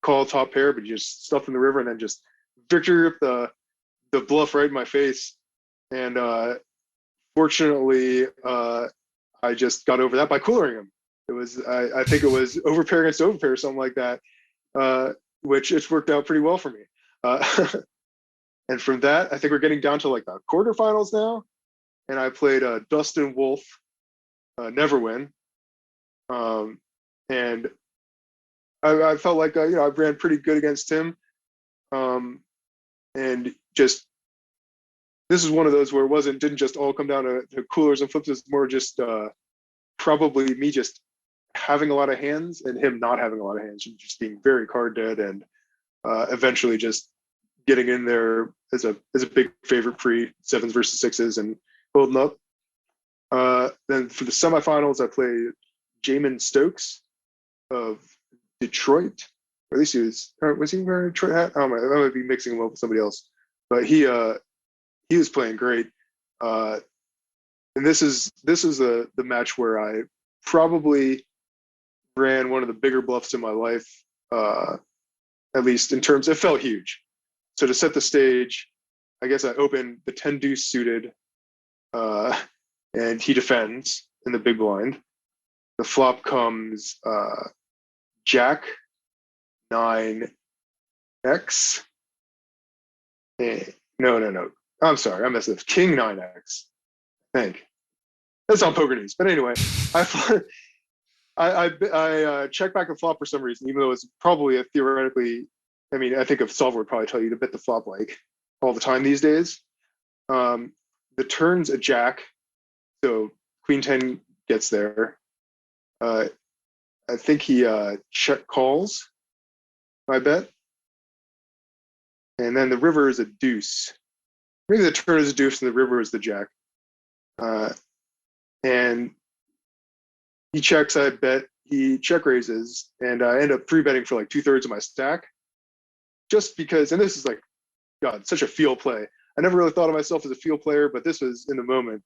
call top pair, but just stuff in the river and then just victory ripped the bluff right in my face. And fortunately, I just got over that by coolering him. It was, I think it was overpair against overpair or something like that, which it's worked out pretty well for me. And from that, I think we're getting down to like the quarterfinals now. And I played Dustin Woolf, Neverwin. And I felt like, I ran pretty good against him. And just, this is one of those where it didn't just all come down to coolers and flips. It's more just probably me just having a lot of hands and him not having a lot of hands, just being very card dead, and eventually just getting in there as a big favorite pre 7s versus 6s and holding up. Then for the semifinals, I played Jamin Stokes of Detroit. Or at least was he wearing a Detroit hat? I might be mixing him up with somebody else, but he was playing great. And this is the match where I probably ran one of the bigger bluffs in my life, at least in terms, it felt huge. So to set the stage, I guess I opened the 10 deuce suited, and he defends in the big blind. The flop comes Jack 9X. No. I'm sorry, I messed up. King 9X. I think. That's on Poker News. But anyway, I checked back the flop for some reason, even though it's probably a theoretically, I mean, I think a solver would probably tell you to bet the flop like all the time these days. The turn's a jack, so Queen 10 gets there. I think he check calls, I bet. And then the river is a deuce. Maybe the turn is a deuce and the river is the jack. And he checks, I bet. He check raises, and I end up 3-betting for like 2/3 of my stack. Just because, and this is like, God, such a feel play. I never really thought of myself as a field player, but this was in the moment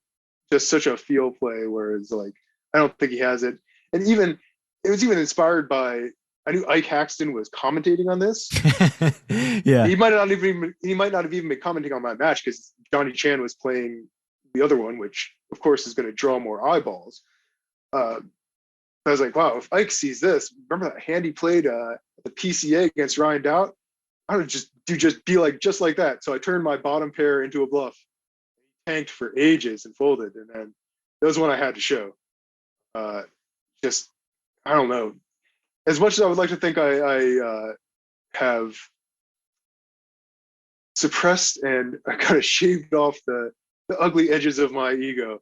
just such a feel play where it's like, I don't think he has it. And even, it was even inspired by, I knew Ike Haxton was commentating on this. Yeah. He might not have even been commenting on my match because Johnny Chan was playing the other one, which of course is going to draw more eyeballs. I was like, wow, if Ike sees this, remember that hand he played the PCA against Ryan Doubt? I would just be like just like that. So I turned my bottom pair into a bluff, tanked for ages and folded, and then that was one I had to show. Just I don't know. As much as I would like to think I have suppressed and I kind of shaved off the ugly edges of my ego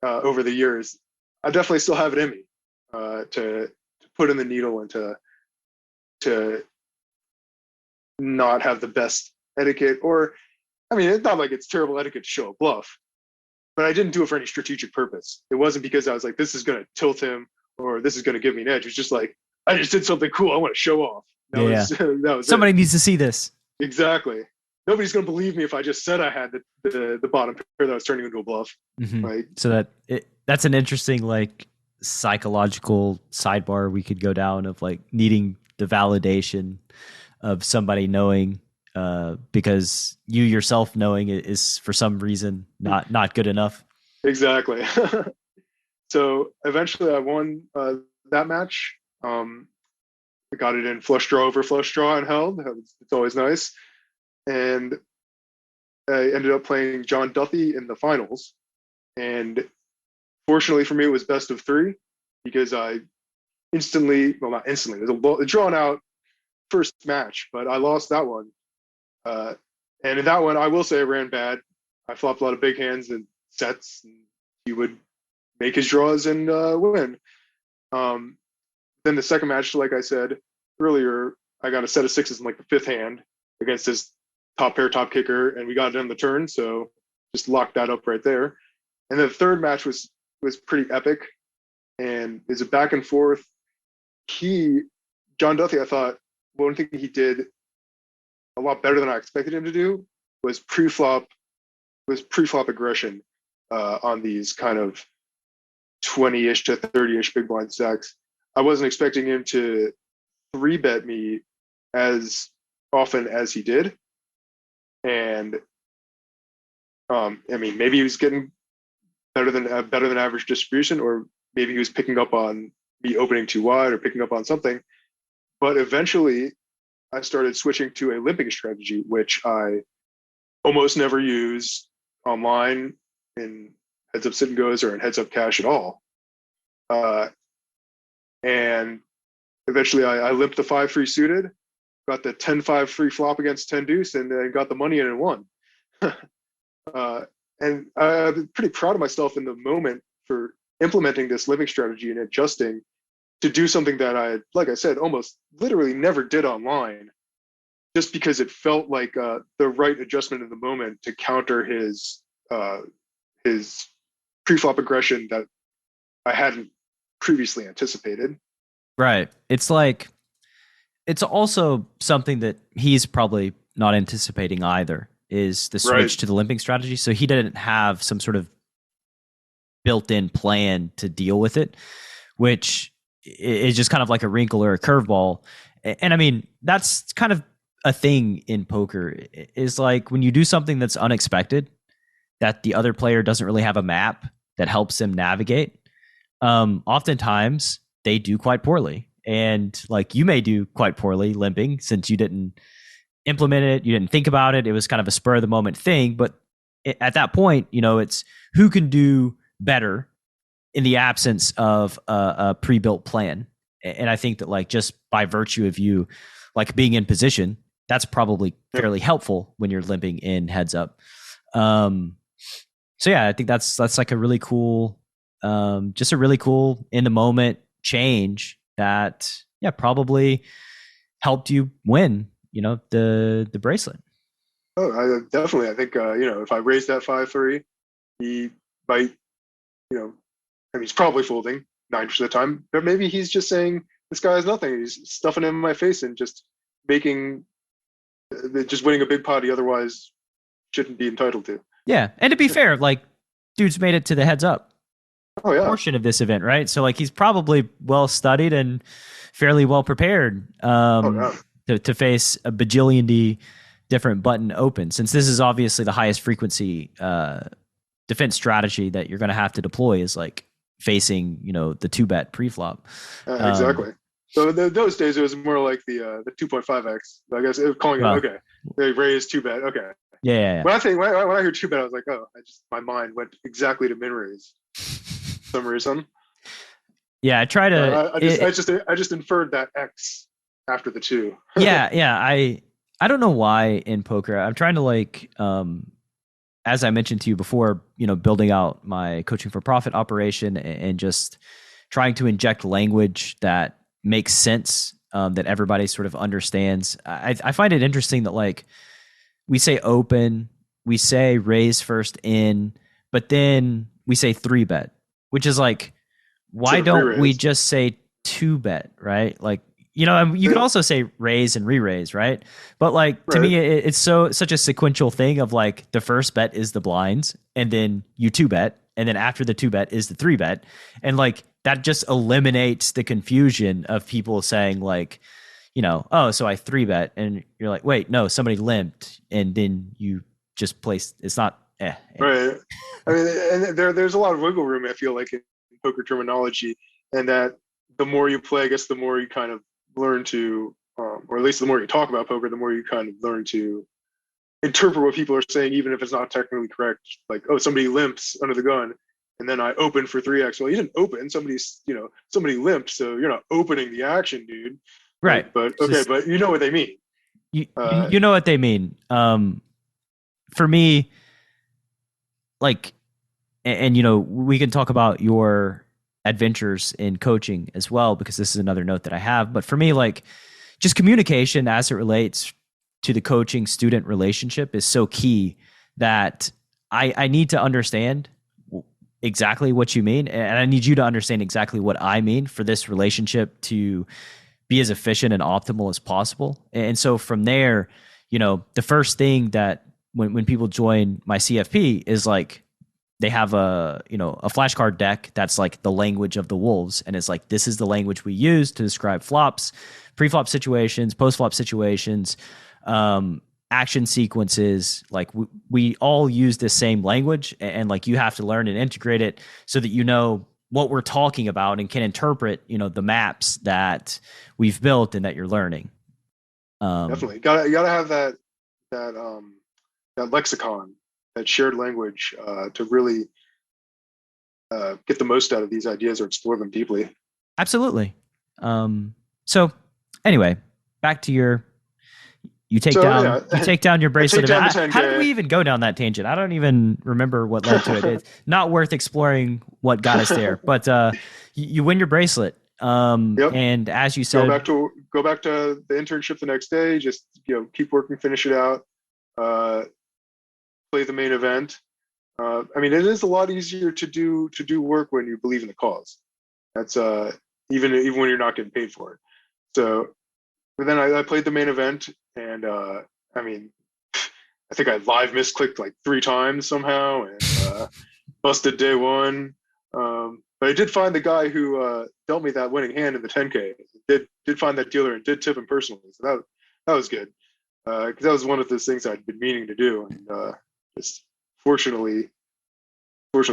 over the years, I definitely still have it in me to put in the needle and to not have the best etiquette. Or, I mean, it's not like it's terrible etiquette to show a bluff, but I didn't do it for any strategic purpose. It wasn't because I was like, this is going to tilt him or this is going to give me an edge. It's just like, I just did something cool. I want to show off. That was Somebody needs to see this. Exactly. Nobody's going to believe me if I just said I had the bottom pair that I was turning into a bluff. Mm-hmm. Right. So that's an interesting like psychological sidebar we could go down of like needing the validation of somebody knowing because you yourself knowing it is for some reason not good enough. Exactly. So eventually I won that match. I got it in flush draw over flush draw and held. It's always nice. And I ended up playing John Duthie in the finals. And fortunately for me, it was best of 3 because I not instantly, it was a drawn out first match, but I lost that one. And in that one, I will say I ran bad. I flopped a lot of big hands and sets, and he would make his draws and win. Then the second match, like I said earlier, I got a set of 6s in like the 5th hand against this top pair, top kicker, and we got it on the turn. So just locked that up right there. And the third match was pretty epic, and is a back and forth. John Duthie, I thought one thing he did a lot better than I expected him to do was pre-flop aggression on these kind of 20-ish to 30-ish big blind stacks. I wasn't expecting him to 3-bet me as often as he did. And I mean, maybe he was getting better than average distribution, or maybe he was picking up on me opening too wide or picking up on something. But eventually I started switching to a limping strategy, which I almost never use online in heads up sit and goes or in heads up cash at all. And eventually I limped the 5-3 suited, got the 10-5 free flop against 10 deuce, and then got the money in and won. And I'm pretty proud of myself in the moment for implementing this living strategy and adjusting to do something that I, like I said, almost literally never did online, just because it felt like the right adjustment in the moment to counter his pre-flop aggression that I hadn't previously anticipated. Right. It's like, it's also something that he's probably not anticipating either, is the switch to the limping strategy. So he didn't have some sort of built-in plan to deal with it, which is just kind of like a wrinkle or a curveball. And I mean, that's kind of a thing in poker, is like when you do something that's unexpected, that the other player doesn't really have a map that helps them navigate. Oftentimes they do quite poorly. And like you may do quite poorly limping since you didn't implement it, you didn't think about it. It was kind of a spur of the moment thing. But at that point, you know, it's who can do better in the absence of a pre-built plan. And I think that like just by virtue of you like being in position, that's probably fairly helpful when you're limping in heads up. So yeah, I think that's like a really cool, just a really cool in the moment change that probably helped you win, you know, the bracelet. Oh, I think you know, if I raise that 5-3, he might, you know, I mean, he's probably folding 90% of the time, but maybe he's just saying this guy has nothing. He's stuffing him in my face and just winning a big pot he otherwise shouldn't be entitled to. Yeah, and to be fair, like dude's made it to the heads up Oh yeah. portion of this event, right? So like he's probably well studied and fairly well prepared Oh yeah. to face a bajillion different button opens, since this is obviously the highest frequency defense strategy that you're going to have to deploy is like facing, you know, the 2-bet preflop. Exactly. So those days it was more like the 2.5x. I guess it was calling it okay. They raised 2-bet. Okay. Yeah. When I hear 2-bet, I was like, oh, my mind went exactly to min raise. For some reason. Yeah, I try to. I just inferred that X after the 2. yeah. I don't know why in poker I'm trying to like, as I mentioned to you before, you know, building out my coaching for profit operation and just trying to inject language that makes sense, that everybody sort of understands. I find it interesting that like we say open, we say raise first in, but then we say 3-bet, which is like, why don't we just say 2-bet, right? Like, you know, you could also say raise and re-raise, right? But like to me, it's such a sequential thing of like the first bet is the blinds, and then you 2-bet, and then after the 2-bet is the 3-bet, and like that just eliminates the confusion of people saying like, you know, oh, so I 3-bet, and you're like, wait, no, somebody limped, and then you just place. It's not right. I mean, and there's a lot of wiggle room, I feel like, in poker terminology, and that the more you play, I guess the more you kind of learn to, or at least the more you talk about poker, the more you kind of learn to interpret what people are saying, even if it's not technically correct. Like, oh, somebody limps under the gun, and then I open for 3x. Well, you didn't open. Somebody limped, so you're not opening the action, dude. Right. Like, but okay, but you know what they mean. You know what they mean. For me, like, and you know, we can talk about your adventures in coaching as well, because this is another note that I have. But for me, like, just communication as it relates to the coaching student relationship is so key that I need to understand exactly what you mean, and I need you to understand exactly what I mean for this relationship to be as efficient and optimal as possible. And so from there, you know, the first thing that when people join my CFP is like, they have a flashcard deck that's like the language of the wolves, and it's like, this is the language we use to describe flops, pre-flop situations, post-flop situations, action sequences. Like we all use this same language, and like you have to learn and integrate it so that you know what we're talking about and can interpret, you know, the maps that we've built and that you're learning. Definitely, you gotta have that lexicon, that shared language, to really get the most out of these ideas or explore them deeply. Absolutely. So anyway, back to you take down your bracelet event. How did we even go down that tangent? I don't even remember what led to it. It's not worth exploring what got us there, but you win your bracelet. Yep. And as you said, go back to the internship the next day. Just, you know, keep working, finish it out, play the main event. I mean, it is a lot easier to do work when you believe in the cause. That's even when you're not getting paid for it. So, but then I played the main event, and I mean, I think I live misclicked like 3 times somehow, and busted day 1. But I did find the guy who dealt me that winning hand in the 10K. Did find that dealer and did tip him personally. So that was good, because that was one of those things I'd been meaning to do, and just fortunately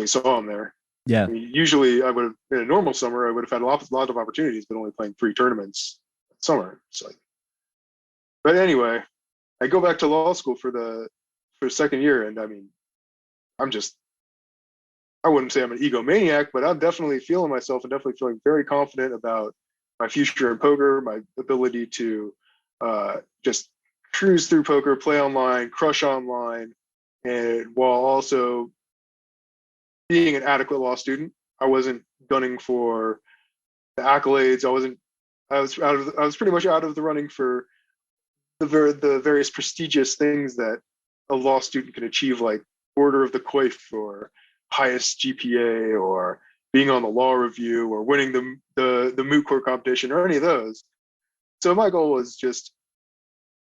saw him there. Yeah. I mean, usually I would have, in a normal summer, I would have had a lot of opportunities, but only playing 3 tournaments summer. It's like, but anyway, I go back to law school for the second year, and I mean, I wouldn't say I'm an egomaniac, but I'm definitely feeling myself and definitely feeling very confident about my future in poker, my ability to just cruise through poker, play online, crush online, and while also being an adequate law student. I wasn't gunning for the accolades. I was pretty much out of the running for the various prestigious things that a law student can achieve, like Order of the Coif or highest GPA or being on the law review or winning the moot court competition or any of those. So my goal was just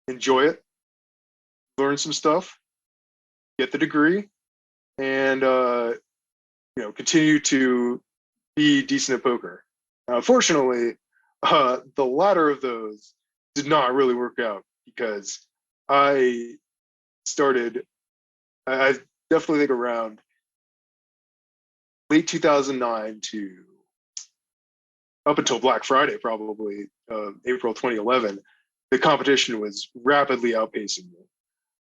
enjoy it, learn some stuff, get the degree, and continue to be decent at poker. Unfortunately, the latter of those did not really work out because I started, I definitely think around late 2009 to up until Black Friday, probably April 2011, the competition was rapidly outpacing me.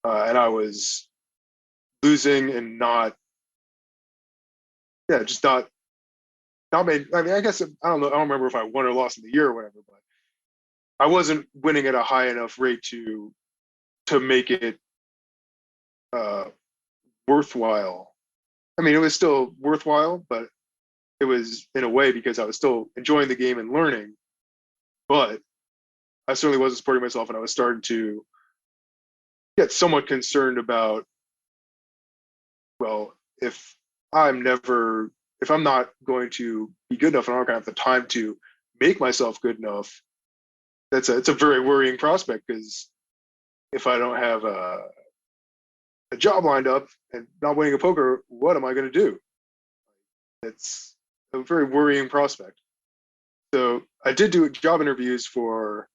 And I was losing and just not made. I mean, I guess I don't know. I don't remember if I won or lost in the year or whatever, but I wasn't winning at a high enough rate to make it worthwhile. I mean, it was still worthwhile, but it was in a way because I was still enjoying the game and learning. But I certainly wasn't supporting myself, and I was starting to get somewhat concerned about, well, if I'm not going to be good enough and I'm not going to have the time to make myself good enough, it's a very worrying prospect, because if I don't have a job lined up and not winning a poker, what am I going to do? It's a very worrying prospect. So I did do job interviews for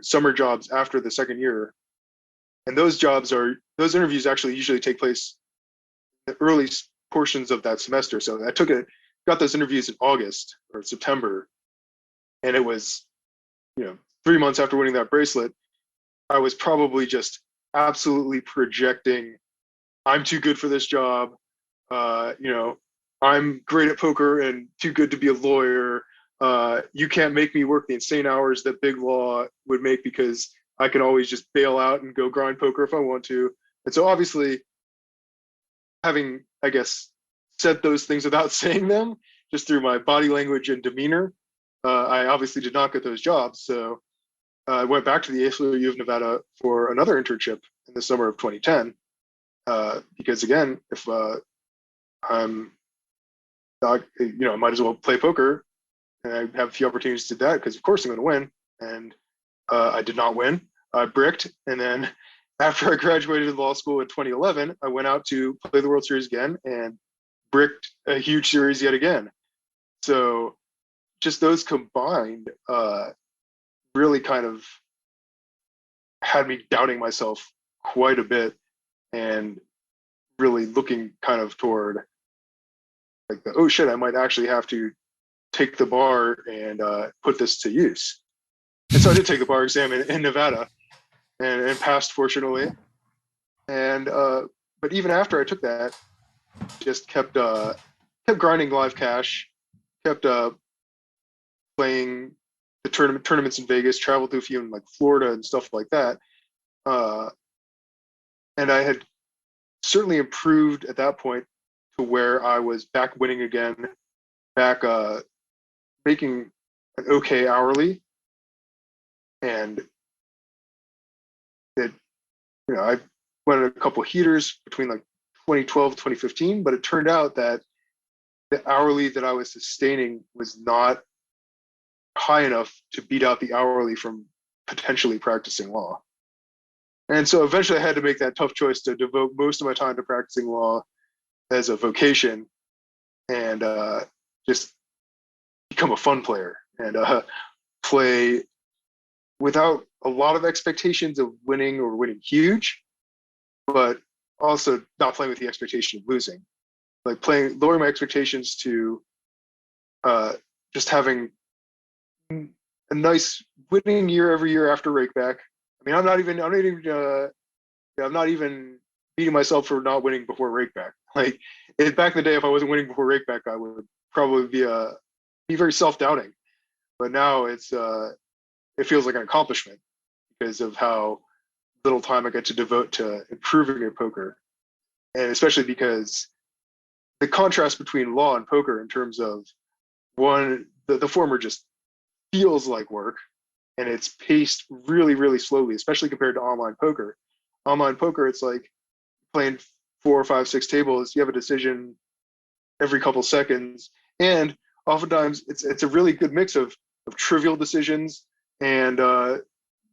summer jobs after the second year, and those interviews actually usually take place in the early portions of that semester. So I got those interviews in August or September, and it was 3 months after winning that bracelet. I was probably just absolutely projecting, I'm too good for this job. I'm great at poker and too good to be a lawyer. You can't make me work the insane hours that big law would make, because I can always just bail out and go grind poker if I want to. And so obviously, having, I guess, said those things without saying them, just through my body language and demeanor, I obviously did not get those jobs. So I went back to the ASU of Nevada for another internship in the summer of 2010, because again, if I'm not, I might as well play poker, and I have a few opportunities to do that, because of course I'm going to win. And I did not win. I bricked, and then after I graduated law school in 2011, I went out to play the World Series again and bricked a huge series yet again. So just those combined really kind of had me doubting myself quite a bit, and really looking kind of toward like oh shit, I might actually have to take the bar and put this to use. And so I did take the bar exam in Nevada, and passed, fortunately. And but even after I took that, just kept grinding live cash, kept playing the tournaments in Vegas, traveled to a few in like Florida and stuff like that. And I had certainly improved at that point to where I was back winning again, back making an okay hourly. And it, I went a couple of heaters between like 2012 2015, but it turned out that the hourly that I was sustaining was not high enough to beat out the hourly from potentially practicing law. And so eventually I had to make that tough choice to devote most of my time to practicing law as a vocation, and just become a fun player and play without a lot of expectations of winning or winning huge, but also not playing with the expectation of losing. Like lowering my expectations to just having a nice winning year every year after rakeback. I mean, I'm not even beating myself for not winning before rakeback. Like back in the day, if I wasn't winning before rakeback, I would probably be very self-doubting. But now it feels like an accomplishment because of how little time I get to devote to improving at poker, and especially because the contrast between law and poker in terms of the former just feels like work, and it's paced really, really slowly, especially compared to online poker. Online poker, it's like playing 4, 5, 6 tables. You have a decision every couple seconds, and oftentimes it's a really good mix of trivial decisions and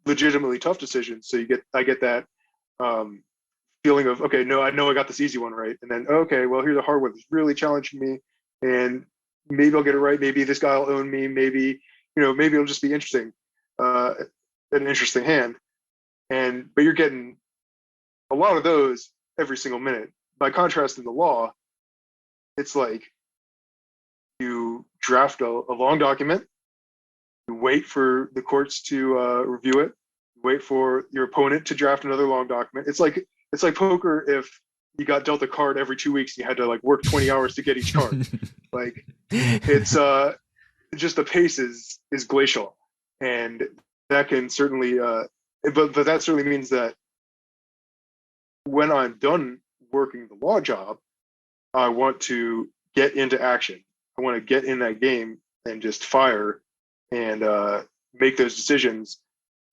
legitimately tough decisions. So I get that feeling of, okay, no, I know I got this easy one right, and then okay, well, here's a hard one that's really challenging me, and maybe I'll get it right. Maybe this guy will own me. Maybe maybe it'll just be interesting, an interesting hand. But you're getting a lot of those every single minute. By contrast, in the law, it's like you draft a long document, you wait for the courts to review it, wait for your opponent to draft another long document. It's like poker if you got dealt a card every 2 weeks and you had to like work 20 hours to get each card. Like it's just the pace is glacial, and that can certainly but that certainly means that when I'm done working the law job, I want to get into action. I want to get in that game and just fire and make those decisions.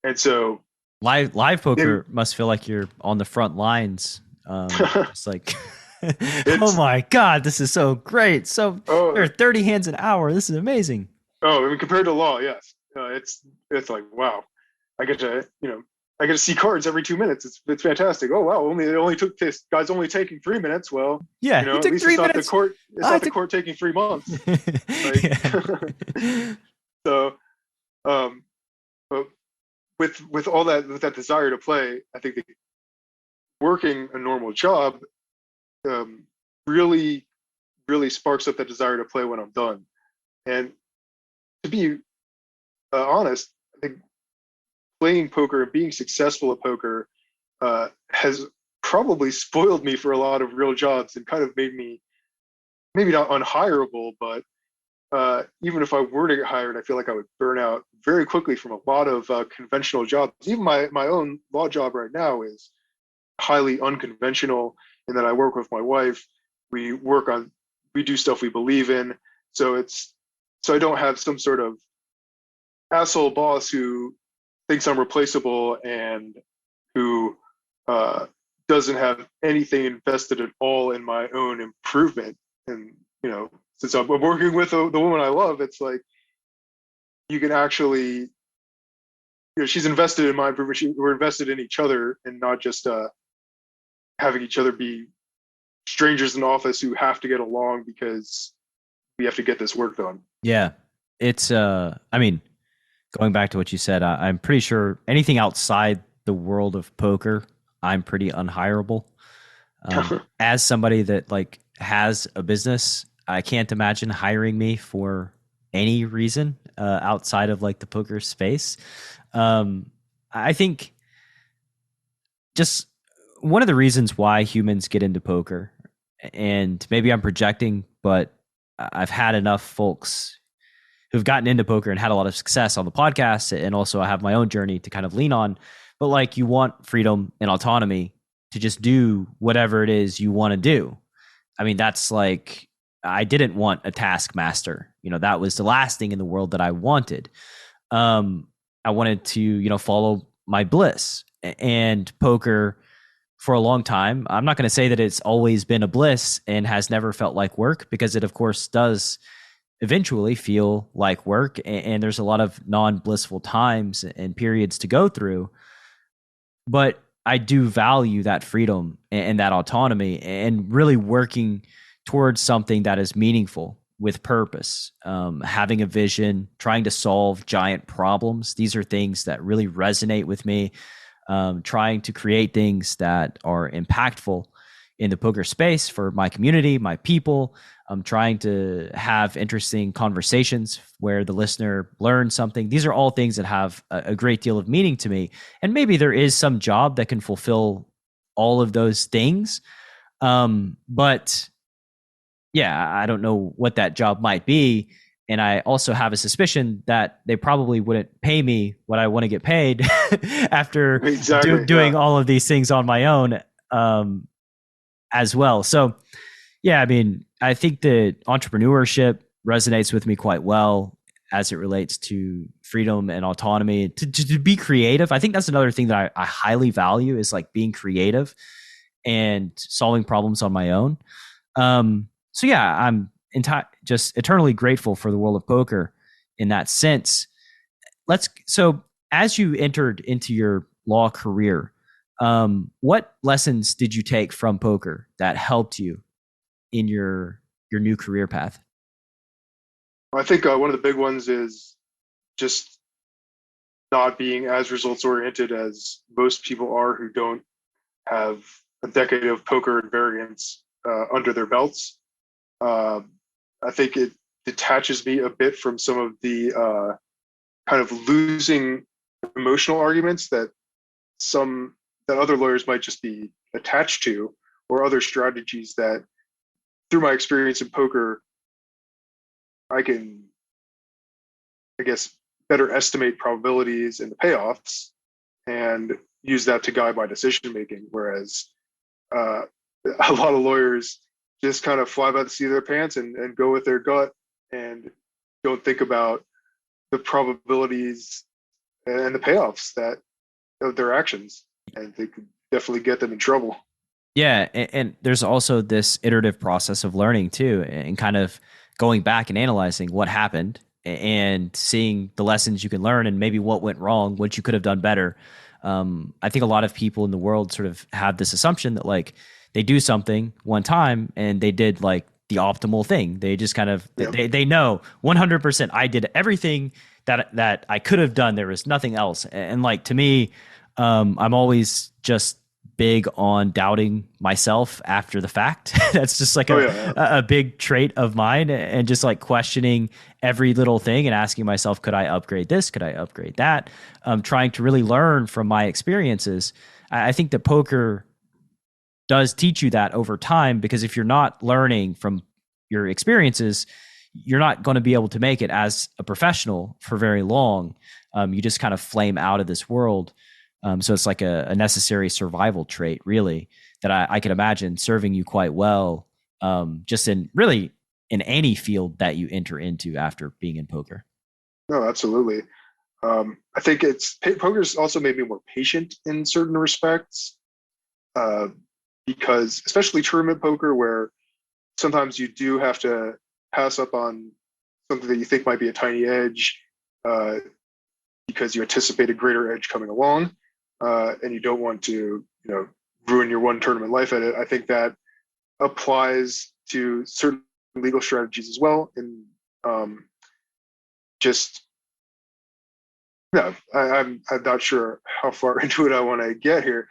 And so live poker must feel like you're on the front lines. It's like, oh my God, this is so great. So there are 30 hands an hour. This is amazing. Oh, I mean, compared to law, yes. It's like, wow, I get to see cards every 2 minutes. It's fantastic. Oh wow, it only took this guy's only taking 3 minutes. Well, yeah, at least it's not the court. It's not the court taking 3 months. So, but with all that, with that desire to play, I think that working a normal job really sparks up that desire to play when I'm done. And to be honest, I think playing poker and being successful at poker has probably spoiled me for a lot of real jobs and kind of made me maybe not unhireable, but even if I were to get hired, I feel like I would burn out very quickly from a lot of conventional jobs. Even my own law job right now is highly unconventional in that I work with my wife. We do stuff we believe in. So I don't have some sort of asshole boss who thinks I'm replaceable and who doesn't have anything invested at all in my own improvement. And since I'm working with the woman I love, it's like you can actually, she's invested in my improvement. We're invested in each other, and not just having each other be strangers in the office who have to get along because we have to get this work done. Yeah, it's I mean, going back to what you said, I'm pretty sure anything outside the world of poker, I'm pretty unhireable. As somebody that like has a business, I can't imagine hiring me for any reason outside of like the poker space. I think just one of the reasons why humans get into poker, and maybe I'm projecting, but I've had enough folks who've gotten into poker and had a lot of success on the podcast, and also I have my own journey to kind of lean on. But like, you want freedom and autonomy to just do whatever it is you want to do. I mean, that's like, I didn't want a taskmaster. That was the last thing in the world that I wanted. I wanted to, follow my bliss. And poker, for a long time, I'm not going to say that it's always been a bliss and has never felt like work, because it of course does eventually feel like work, and there's a lot of non-blissful times and periods to go through. But I do value that freedom and that autonomy, and really working towards something that is meaningful with purpose, having a vision, trying to solve giant problems. These are things that really resonate with me. Trying to create things that are impactful in the poker space for my community, my people. I'm trying to have interesting conversations where the listener learns something. These are all things that have a great deal of meaning to me. And maybe there is some job that can fulfill all of those things. But yeah, I don't know what that job might be. And I also have a suspicion that they probably wouldn't pay me what I want to get paid after doing all of these things on my own as well. So, yeah, I mean, I think that entrepreneurship resonates with me quite well as it relates to freedom and autonomy to be creative. I think that's another thing that I highly value, is like being creative and solving problems on my own. So yeah, I'm just eternally grateful for the world of poker in that sense. So as you entered into your law career, What lessons did you take from poker that helped you in your new career path? I think one of the big ones is just not being as results oriented as most people are who don't have a decade of poker and variance under their belts. I think it detaches me a bit from some of the kind of losing emotional arguments that other lawyers might just be attached to, or other strategies that, through my experience in poker, I can, I guess, better estimate probabilities and the payoffs and use that to guide my decision making. Whereas a lot of lawyers just kind of fly by the seat of their pants and go with their gut and don't think about the probabilities and the payoffs that of their actions, and they could definitely get them in trouble. Yeah, and there's also this iterative process of learning too, and kind of going back and analyzing what happened and seeing the lessons you can learn and maybe what went wrong, what you could have done better. I think a lot of people in the world sort of have this assumption that like they do something one time and they did like the optimal thing. They just kind of they know 100% I did everything that I could have done. There was nothing else. And like to me, I'm always just big on doubting myself after the fact. That's just like a big trait of mine, and just like questioning every little thing and asking myself, could I upgrade this? Could I upgrade that? Trying to really learn from my experiences. I think that poker does teach you that over time, because if you're not learning from your experiences, you're not going to be able to make it as a professional for very long. You just kind of flame out of this world. So it's like a necessary survival trait, really, that I can imagine serving you quite well, just in any field that you enter into after being in poker. No, absolutely. I think poker's also made me more patient in certain respects, because especially tournament poker, where sometimes you do have to pass up on something that you think might be a tiny edge, because you anticipate a greater edge coming along. And you don't want to, ruin your one tournament life at it. I think that applies to certain legal strategies as well. And I'm not sure how far into it I want to get here,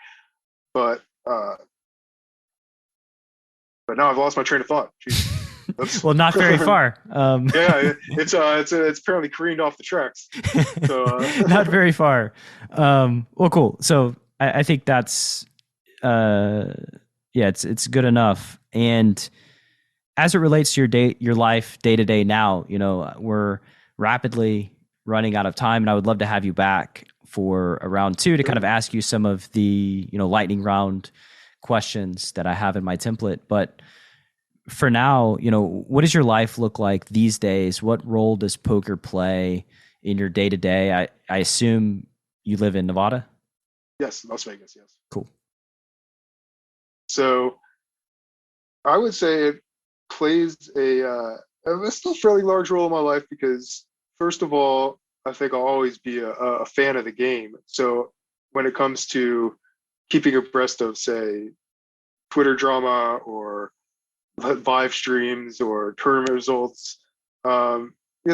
but now I've lost my train of thought. Well, not very far. Yeah, it's apparently careened off the tracks. So not very far. Well, cool. So I think that's it's good enough. And as it relates to your life day to day now, we're rapidly running out of time, and I would love to have you back for a round 2 to kind of ask you some of the lightning round questions that I have in my template. But for now, what does your life look like these days? What role does poker play in your day to day? I assume you live in Nevada? Yes, Las Vegas, yes. Cool. So I would say it plays a still fairly large role in my life, because first of all, I think I'll always be a fan of the game. So when it comes to keeping abreast of, say, Twitter drama or live streams or tournament results,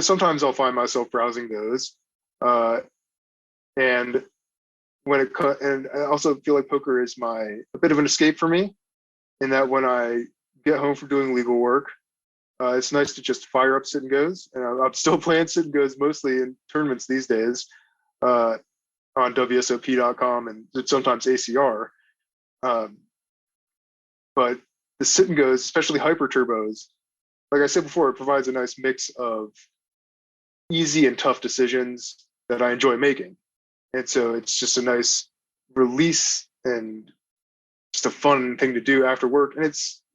sometimes I'll find myself browsing those, and and I also feel like poker is a bit of an escape for me, in that when I get home from doing legal work, it's nice to just fire up sit and goes, and I'm still playing sit and goes mostly in tournaments these days, on WSOP.com and sometimes ACR, but the sit and goes, especially hyper turbos, like I said before, it provides a nice mix of easy and tough decisions that I enjoy making. And so it's just a nice release and just a fun thing to do after work.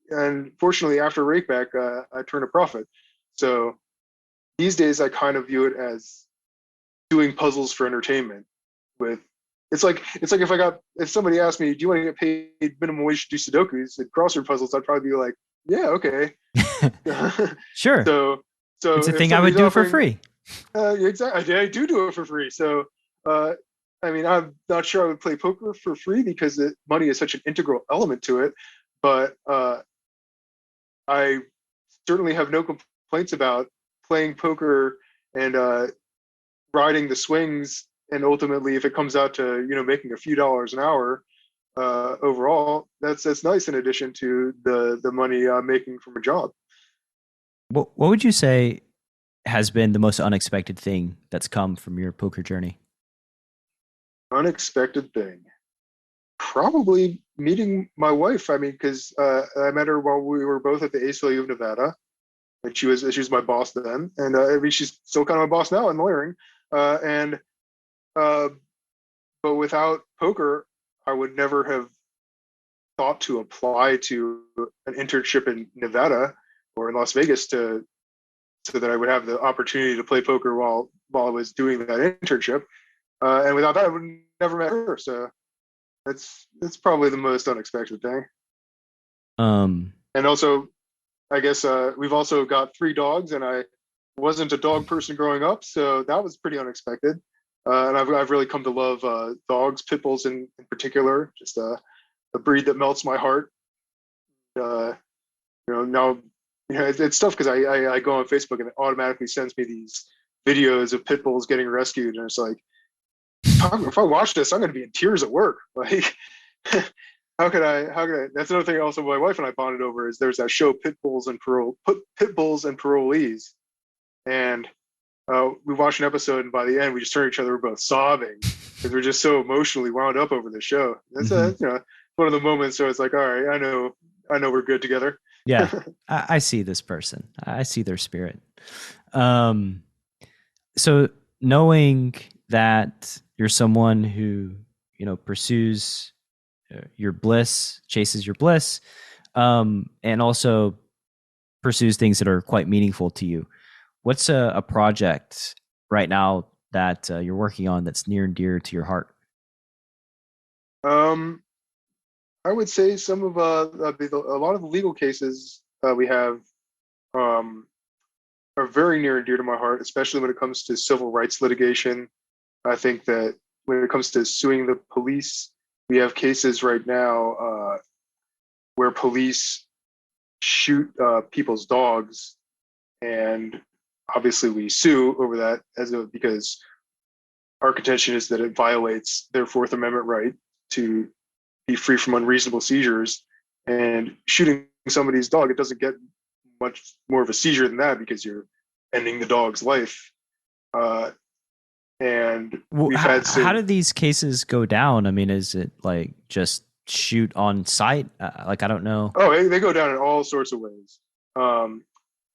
And fortunately, after rakeback, I turn a profit. So these days I kind of view it as doing puzzles for entertainment. It's like if somebody asked me, do you want to get paid minimum wage to do Sudokus and crossword puzzles, I'd probably be like, yeah, okay. Sure. So it's a thing I would do for free. Exactly. I do it for free. So I mean, I'm not sure I would play poker for free because money is such an integral element to it. But I certainly have no complaints about playing poker and riding the swings. And ultimately, if it comes out to making a few dollars an hour overall, that's nice in addition to the money I'm making from a job. What would you say has been the most unexpected thing that's come from your poker journey? Unexpected thing. Probably meeting my wife. I mean, because I met her while we were both at the ACLU of Nevada, and she was my boss then, and I mean she's still kind of my boss now in lawyering. And but without poker, I would never have thought to apply to an internship in Nevada or in Las Vegas so that I would have the opportunity to play poker while I was doing that internship. And without that, I would never met her. So that's probably the most unexpected thing. And also, I guess we've also got 3 dogs, and I wasn't a dog person growing up, so that was pretty unexpected. And I've really come to love dogs, pit bulls in particular, just a breed that melts my heart. Now, it's tough because I go on Facebook and it automatically sends me these videos of pit bulls getting rescued, and it's like, if I watch this, I'm going to be in tears at work. Like, how could I? That's another thing. Also, my wife and I bonded over is there's that show Pit Bulls and Parolees, and we watched an episode, and by the end, we just turned to each other, we're both sobbing because we're just so emotionally wound up over the show. That's one of the moments. So it's like, all right, I know we're good together. Yeah, I see this person. I see their spirit. So knowing that you're someone who pursues your bliss, chases your bliss, and also pursues things that are quite meaningful to you. What's a project right now that you're working on that's near and dear to your heart? I would say some of a lot of the legal cases we have are very near and dear to my heart, especially when it comes to civil rights litigation. I think that when it comes to suing the police, we have cases right now where police shoot people's dogs, and obviously we sue over that because our contention is that it violates their Fourth Amendment right to be free from unreasonable seizures. And shooting somebody's dog, it doesn't get much more of a seizure than that because you're ending the dog's life. And how do these cases go down? I mean, is it like just shoot on sight? Like, I don't know. Oh, they go down in all sorts of ways.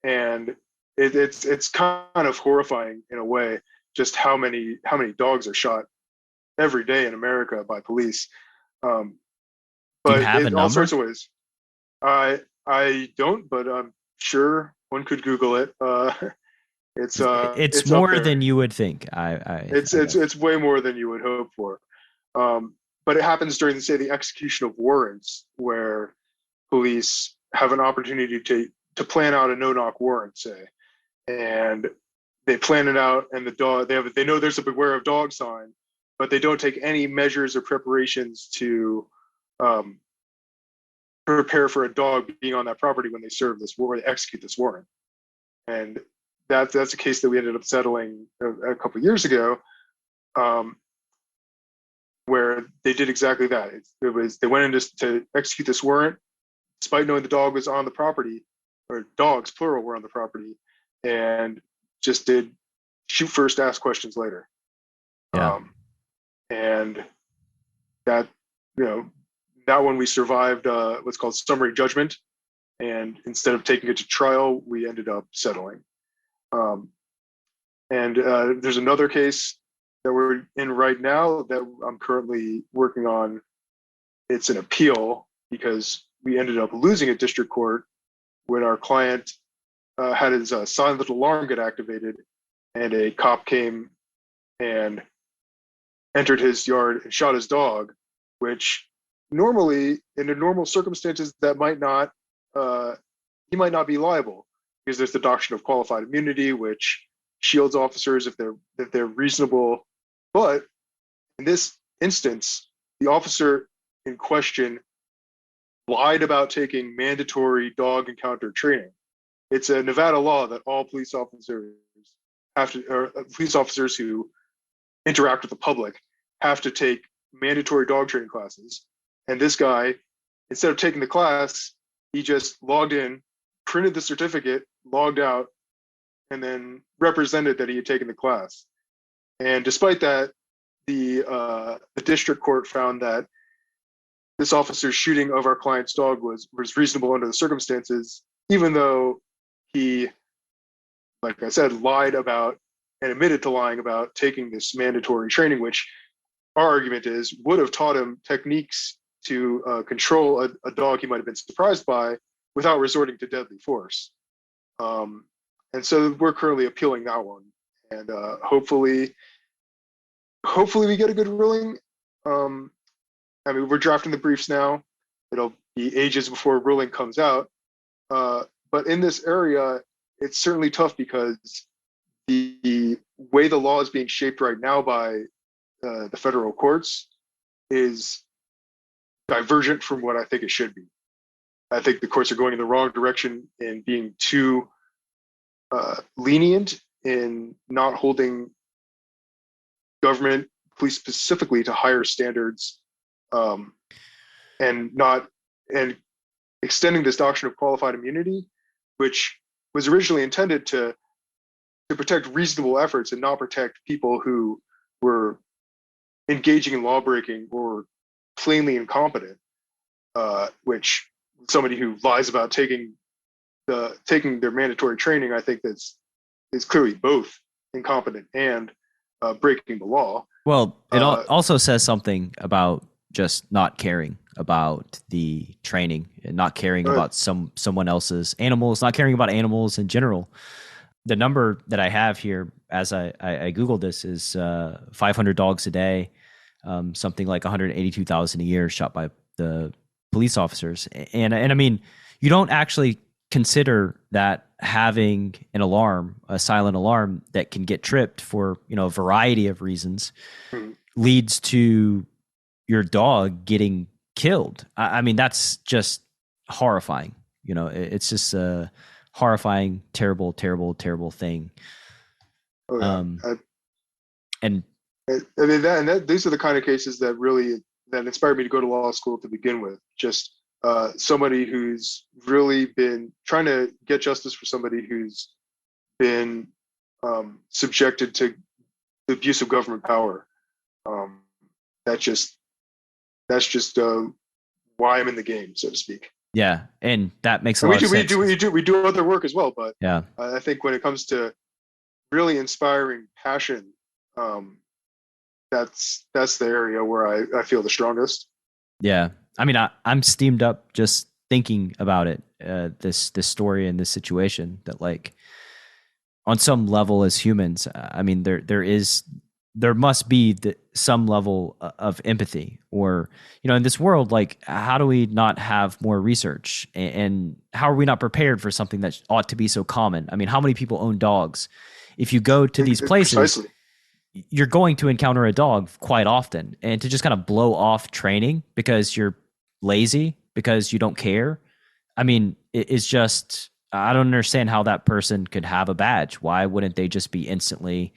And it's kind of horrifying in a way, just how many dogs are shot every day in America by police. But do you have a number? All sorts of ways. I don't, but I'm sure one could Google it. It's more than you would think. It's way more than you would hope for. But it happens during the execution of warrants, where police have an opportunity to plan out a no-knock warrant, say, and they plan it out, and the dog they know there's a beware of dog sign, but they don't take any measures or preparations to prepare for a dog being on that property when they serve this warrant, they execute this warrant. And that's a case that we ended up settling a couple of years ago, where they did exactly that. They went in to execute this warrant, despite knowing the dog was on the property, or dogs plural were on the property, and just did shoot first, ask questions later. Yeah. And that one we survived what's called summary judgment, and instead of taking it to trial, we ended up settling. And there's another case that we're in right now that I'm currently working on. It's an appeal because we ended up losing at district court when our client had his silent alarm get activated, and a cop came and entered his yard and shot his dog, which normally, in the normal circumstances, that might not he might not be liable, because there's the doctrine of qualified immunity, which shields officers if they're reasonable. But In this instance, the officer in question lied about taking mandatory dog encounter training. It's a Nevada law that all police officers or police officers who interact with the public have to take mandatory dog training classes. And this guy, instead of taking the class, he just logged in, printed the certificate, logged out, and then represented that he had taken the class. And despite that, the district court found that this officer's shooting of our client's dog was reasonable under the circumstances, even though he, like I said, lied about and admitted to lying about taking this mandatory training, which our argument is would have taught him techniques to control a dog he might have been surprised by without resorting to deadly force. And so we're currently appealing that one, and hopefully we get a good ruling. I mean, we're drafting the briefs now. It'll be ages before a ruling comes out. But in this area, it's certainly tough because the way the law is being shaped right now by the federal courts is divergent from what I think it should be. I think the courts are going in the wrong direction in being too lenient in not holding government, police specifically, to higher standards, and extending this doctrine of qualified immunity, which was originally intended to protect reasonable efforts and not protect people who were engaging in lawbreaking or plainly incompetent, which somebody who lies about taking their mandatory training, I think is clearly both incompetent and breaking the law. Well, it also says something about just not caring about the training and not caring about someone else's animals, not caring about animals in general. The number that I have here, as I Googled this, is 500 dogs a day, something like 182,000 a year shot by the police officers. And I mean, you don't actually consider that having an alarm, a silent alarm that can get tripped for, a variety of reasons, leads to your dog getting killed. I mean, that's just horrifying. It's just a horrifying, terrible, terrible, terrible thing. Oh, yeah. These are the kind of cases that inspired me to go to law school to begin with. Just somebody who's really been trying to get justice for somebody who's been subjected to the abuse of government power. That's just why I'm in the game, so to speak. Yeah, and that makes a lot of sense. We do other work as well, but yeah, I think when it comes to really inspiring passion, that's the area where I feel the strongest. Yeah, I mean, I'm steamed up just thinking about it. This story and this situation, that like on some level as humans, I mean, there must be some level of empathy, or, in this world, like, how do we not have more research, and how are we not prepared for something that ought to be so common? I mean, how many people own dogs? If you go to these places, precisely, you're going to encounter a dog quite often, and to just kind of blow off training because you're lazy, because you don't care. I mean, it's just, I don't understand how that person could have a badge. Why wouldn't they just be instantly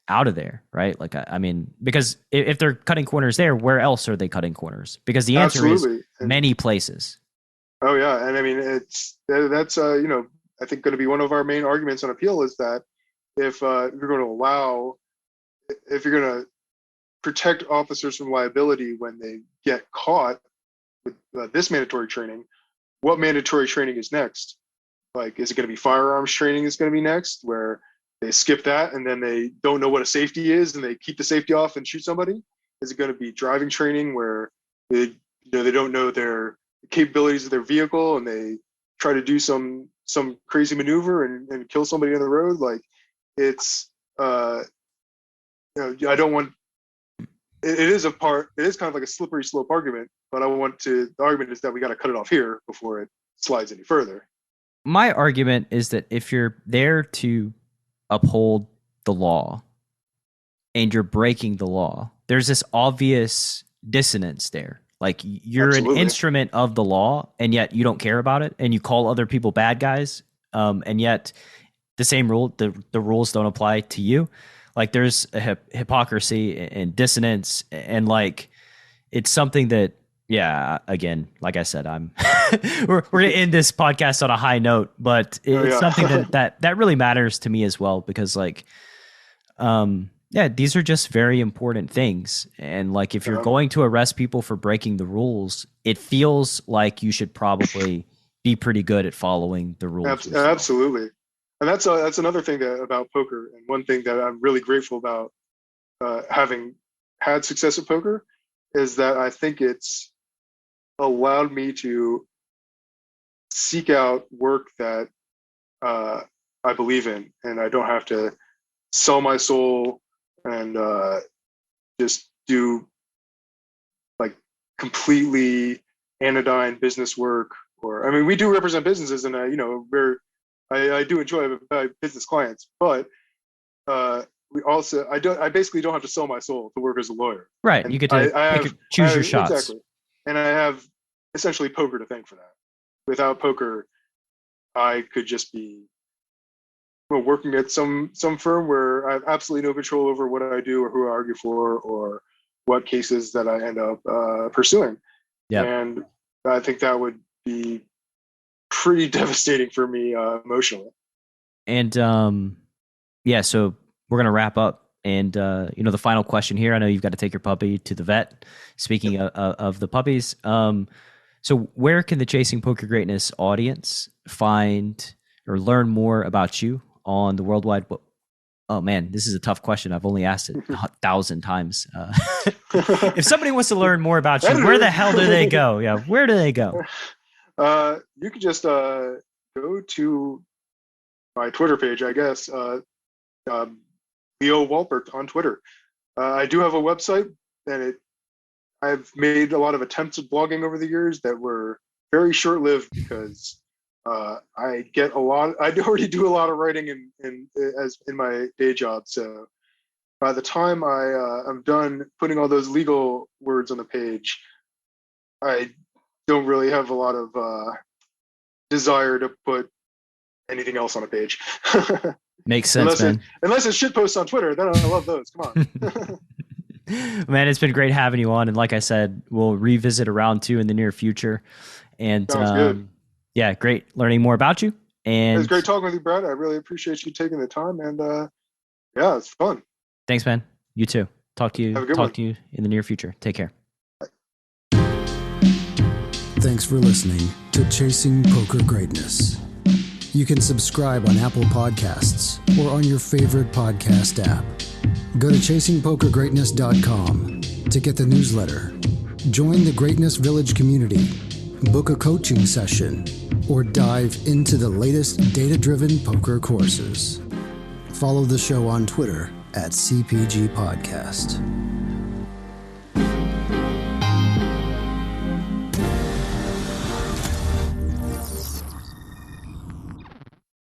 out of there, right? Like, I mean, because if they're cutting corners there, where else are they cutting corners? Because the answer is many places. Oh yeah, and I mean, that's I think going to be one of our main arguments on appeal is that if you're going to protect officers from liability when they get caught with this mandatory training, what mandatory training is next? Like, is it going to be firearms training is going to be next, where they skip that and then they don't know what a safety is and they keep the safety off and shoot somebody? Is it going to be driving training where they don't know their capabilities of their vehicle and they try to do some crazy maneuver and kill somebody on the road? Like, it's I don't want it is kind of like a slippery slope argument, but the argument is that we got to cut it off here before it slides any further. My argument is that if you're there to uphold the law and you're breaking the law, there's this obvious dissonance there. Like you're Absolutely. an instrument of the law, and yet you don't care about it, and you call other people bad guys, and yet the same rule, the rules don't apply to you. Like there's a hypocrisy and dissonance, and like it's something that, yeah, again, like I said, I'm we're gonna end this podcast on a high note, but it's something that really matters to me as well, because like, yeah, these are just very important things. And like, if you're going to arrest people for breaking the rules, it feels like you should probably be pretty good at following the rules. Absolutely. And that's another thing about poker. And one thing that I'm really grateful about having had success at poker is that I think it's allowed me to seek out work that I believe in, and I don't have to sell my soul and just do like completely anodyne business work. Or, I mean, we do represent businesses, and I do enjoy business clients, but I basically don't have to sell my soul to work as a lawyer. Right. And you get to choose your shots. Exactly. And I have essentially poker to thank for that. Without poker, I could just be working at some firm where I have absolutely no control over what I do or who I argue for or what cases that I end up pursuing. Yeah. And I think that would be pretty devastating for me emotionally. And yeah, so we're gonna wrap up. And the final question here, I know you've got to take your puppy to the vet. Speaking of the puppies, so where can the Chasing Poker Greatness audience find or learn more about you on the worldwide? Oh man, this is a tough question. I've only asked it 1,000 times. If somebody wants to learn more about you, where the hell do they go? Yeah, where do they go? You could just go to my Twitter page, I guess. Leo Wolpert on Twitter. I do have a website, and I've made a lot of attempts at blogging over the years that were very short-lived because I already do a lot of writing in my day job. So by the time I'm done putting all those legal words on the page, I don't really have a lot of desire to put anything else on a page. Makes sense, unless it's shit posts on Twitter, then I love those. Come on. Man, it's been great having you on. And like I said, we'll revisit a round 2 in the near future. And sounds good. Yeah, great learning more about you. And it was great talking with you, Brad. I really appreciate you taking the time. And yeah, it's fun. Thanks, man. You too. Talk to you in the near future. Take care. Thanks for listening to Chasing Poker Greatness. You can subscribe on Apple Podcasts or on your favorite podcast app. Go to chasingpokergreatness.com to get the newsletter, join the Greatness Village community, book a coaching session, or dive into the latest data-driven poker courses. Follow the show on Twitter @CPG Podcast.